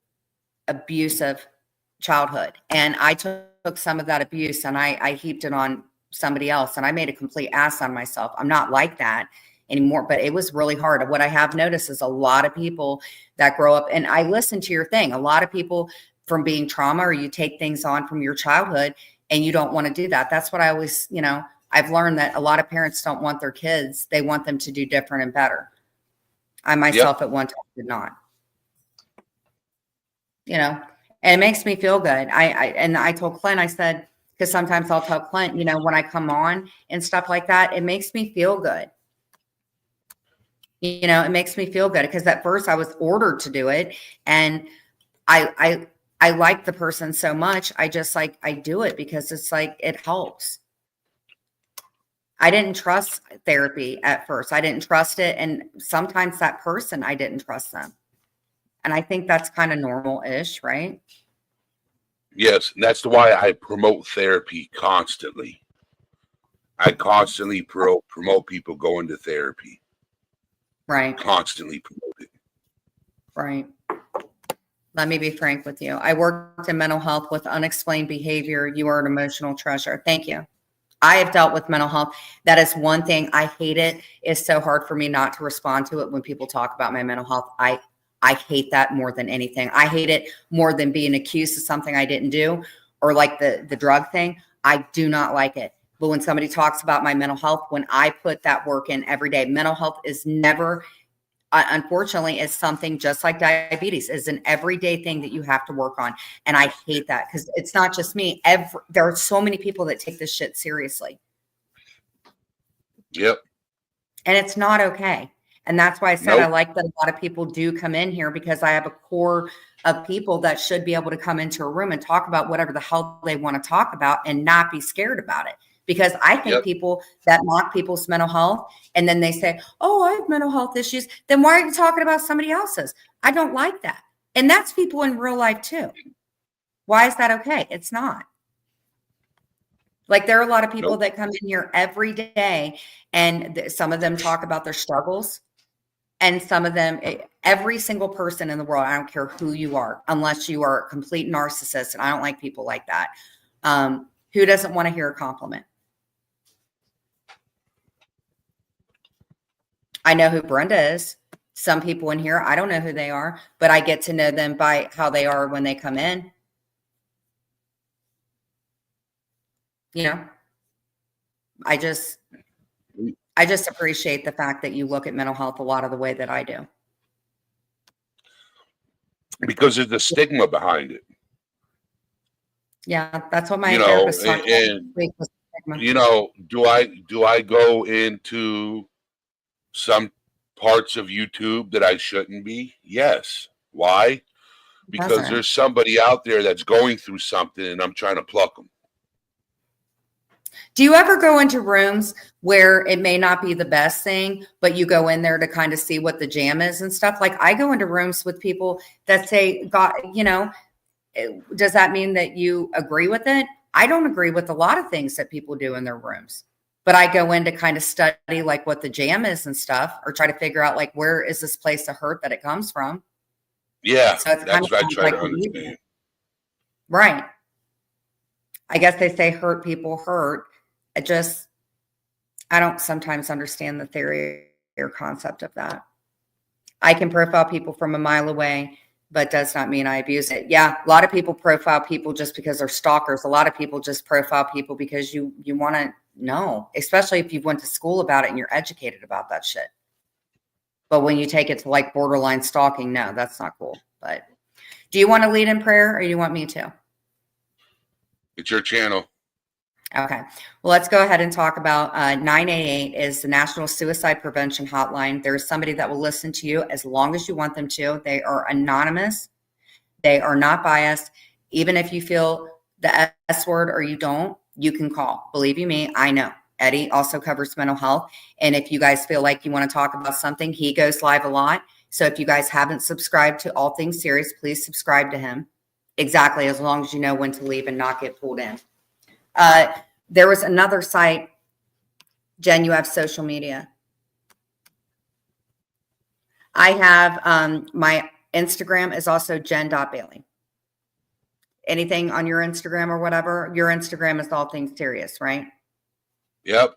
childhood, and I took some of that abuse and I heaped it on somebody else, and I made a complete ass on myself. I'm not like that anymore, but it was really hard. What I have noticed is a lot of people that grow up, and I listen to your thing, a lot of people from being trauma, or you take things on from your childhood and you don't want to do that. That's what I always, you know, I've learned that a lot of parents don't want their kids. They want them to do different and better. I myself at one time did not, you know, and it makes me feel good. And I told Clint, I said, because sometimes I'll tell Clint, you know, when I come on and stuff like that, it makes me feel good. You know, it makes me feel good because at first I was ordered to do it, and I like the person so much. I just like, I do it because it's like, it helps. I didn't trust therapy at first. I didn't trust it. And sometimes that person, I didn't trust them. And I think that's kind of normal-ish, right?
Yes, and that's why I promote therapy constantly. I constantly promote people going to therapy.
Right.
Constantly promote it.
Right. Let me be frank with you. I worked in mental health with unexplained behavior. You are an emotional treasure. Thank you. I have dealt with mental health. That is one thing. I hate it. It's so hard for me not to respond to it when people talk about my mental health. I hate that more than anything. I hate it more than being accused of something I didn't do, or like the drug thing. I do not like it. But when somebody talks about my mental health, when I put that work in every day, mental health is never, unfortunately, is something just like diabetes, is an everyday thing that you have to work on. And I hate that because it's not just me. There are so many people that take this shit seriously.
Yep.
And it's not okay. And that's why I said I like that a lot of people do come in here, because I have a core of people that should be able to come into a room and talk about whatever the hell they want to talk about and not be scared about it. Because I think people that mock people's mental health and then they say, oh, I have mental health issues. Then why are you talking about somebody else's? I don't like that. And that's people in real life too. Why is that okay? It's not. Like, there are a lot of people that come in here every day, and some of them talk about their struggles, and some of them, every single person in the world, I don't care who you are, unless you are a complete narcissist, and I don't like people like that, who doesn't want to hear a compliment? I know who Brenda is. Some people in here, I don't know who they are, but I get to know them by how they are when they come in. You know, I just appreciate the fact that you look at mental health a lot of the way that I do.
Because there's a stigma behind it.
Yeah, that's what my therapist talked about.
You know, do I go into some parts of YouTube that I shouldn't be? Yes. Why? Because there's somebody out there that's going through something and I'm trying to pluck them.
Do you ever go into rooms where it may not be the best thing, but you go in there to kind of see what the jam is and stuff? Like, I go into rooms with people that say, God, you know, does that mean that you agree with it? I don't agree with a lot of things that people do in their rooms, but I go in to kind of study like what the jam is and stuff, or try to figure out like, where is this place of hurt that it comes from?
Yeah,
so it's
that's what I try to understand.
Right. I guess they say hurt people hurt. I don't sometimes understand the theory or concept of that. I can profile people from a mile away, but does not mean I abuse it. Yeah, a lot of people profile people just because they're stalkers. A lot of people just profile people because you want to know, especially if you went to school about it and you're educated about that shit. But when you take it to like borderline stalking, no, that's not cool. But do you want to lead in prayer, or do you want me to?
It's your channel.
Okay. Well, let's go ahead and talk about 988 is the National Suicide Prevention Hotline. There's somebody that will listen to you as long as you want them to. They are anonymous. They are not biased. Even if you feel the S word or you don't, you can call. Believe you me, I know. Eddie also covers mental health. And if you guys feel like you want to talk about something, he goes live a lot. So if you guys haven't subscribed to All Things Serious, please subscribe to him. Exactly, as long as you know when to leave and not get pulled in. There was another site, Jen, you have social media. I have my Instagram is also jen.bailey. Anything on your Instagram or whatever? Your Instagram is All Things Serious, right?
Yep.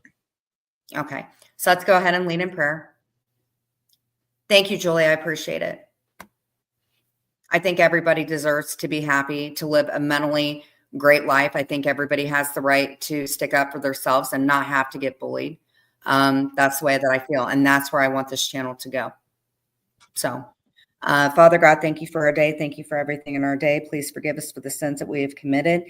Okay. So let's go ahead and lead in prayer. Thank you, Julie. I appreciate it. I think everybody deserves to be happy, to live a mentally great life. I think everybody has the right to stick up for themselves and not have to get bullied. That's the way that I feel. And that's where I want this channel to go. So, Father God, thank you for our day. Thank you for everything in our day. Please forgive us for the sins that we have committed.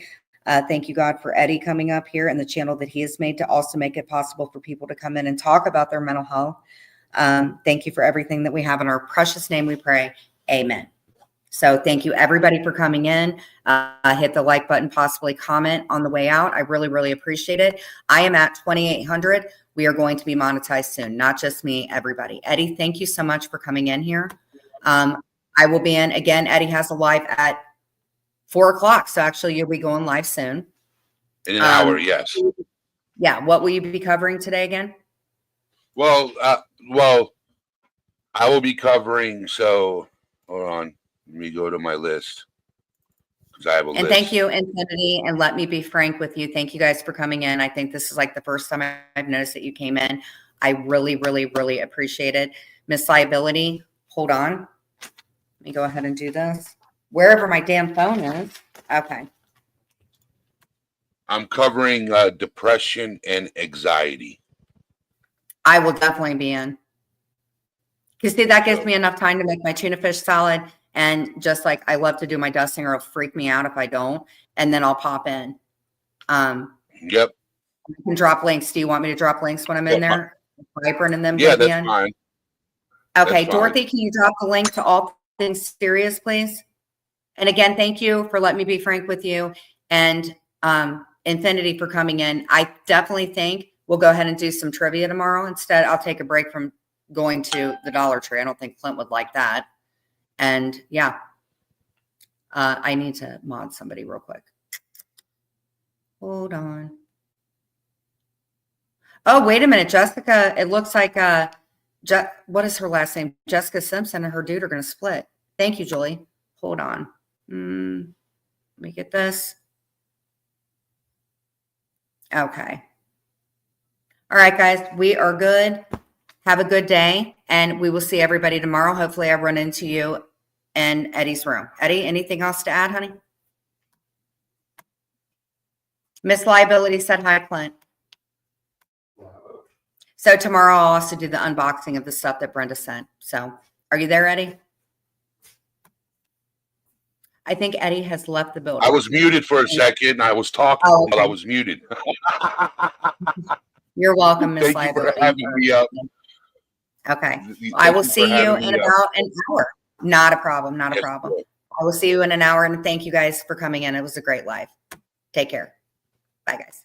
Thank you, God, for Eddie coming up here and the channel that he has made to also make it possible for people to come in and talk about their mental health. Thank you for everything that we have. In our precious name we pray. Amen. So thank you, everybody, for coming in. Hit the like button, possibly comment on the way out. I really, really appreciate it. I am at 2,800. We are going to be monetized soon. Not just me, everybody. Eddie, thank you so much for coming in here. I will be in again. Eddie has a live at 4 o'clock. So actually you'll be going live soon.
In an hour, yes.
Yeah. What will you be covering today again?
Well, I will be covering. So hold on. Let me go to my list because I have a list.
And thank you, Infinity. And let me be frank with you. Thank you guys for coming in. I think this is like the first time I've noticed that you came in. I really, really, really appreciate it. Miss Liability, hold on. Let me go ahead and do this. Wherever my damn phone is. Okay.
I'm covering depression and anxiety.
I will definitely be in. Because see, that gives me enough time to make my tuna fish salad. And just like I love to do my dusting, or it'll freak me out if I don't. And then I'll pop in.
Yep.
You can drop links. Do you want me to drop links when I'm in there? Viper and them.
Yeah, that's fine.
Okay,
That's
Dorothy,
fine.
can you drop the link to All Things Serious, please? And again, thank you for letting me be frank with you, and Infinity for coming in. I definitely think we'll go ahead and do some trivia tomorrow. Instead, I'll take a break from going to the Dollar Tree. I don't think Clint would like that. And yeah, I need to mod somebody real quick. Hold on. Oh, wait a minute, Jessica. It looks like what is her last name? Jessica Simpson and her dude are going to split. Thank you, Julie. Hold on. Let me get this. Okay. All right, guys, we are good. Have a good day, and we will see everybody tomorrow. Hopefully I run into you in Eddie's room. Eddie, anything else to add, honey? Miss Liability said hi, Clint. So tomorrow I'll also do the unboxing of the stuff that Brenda sent. So are you there, Eddie? I think Eddie has left the building.
I was muted for a second. I was talking while I was muted.
You're welcome, Miss
Thank you for having me up.
Okay. I will see you in about an hour. Not a problem. Not a problem. I will see you in an hour. And thank you guys for coming in. It was a great live. Take care. Bye, guys.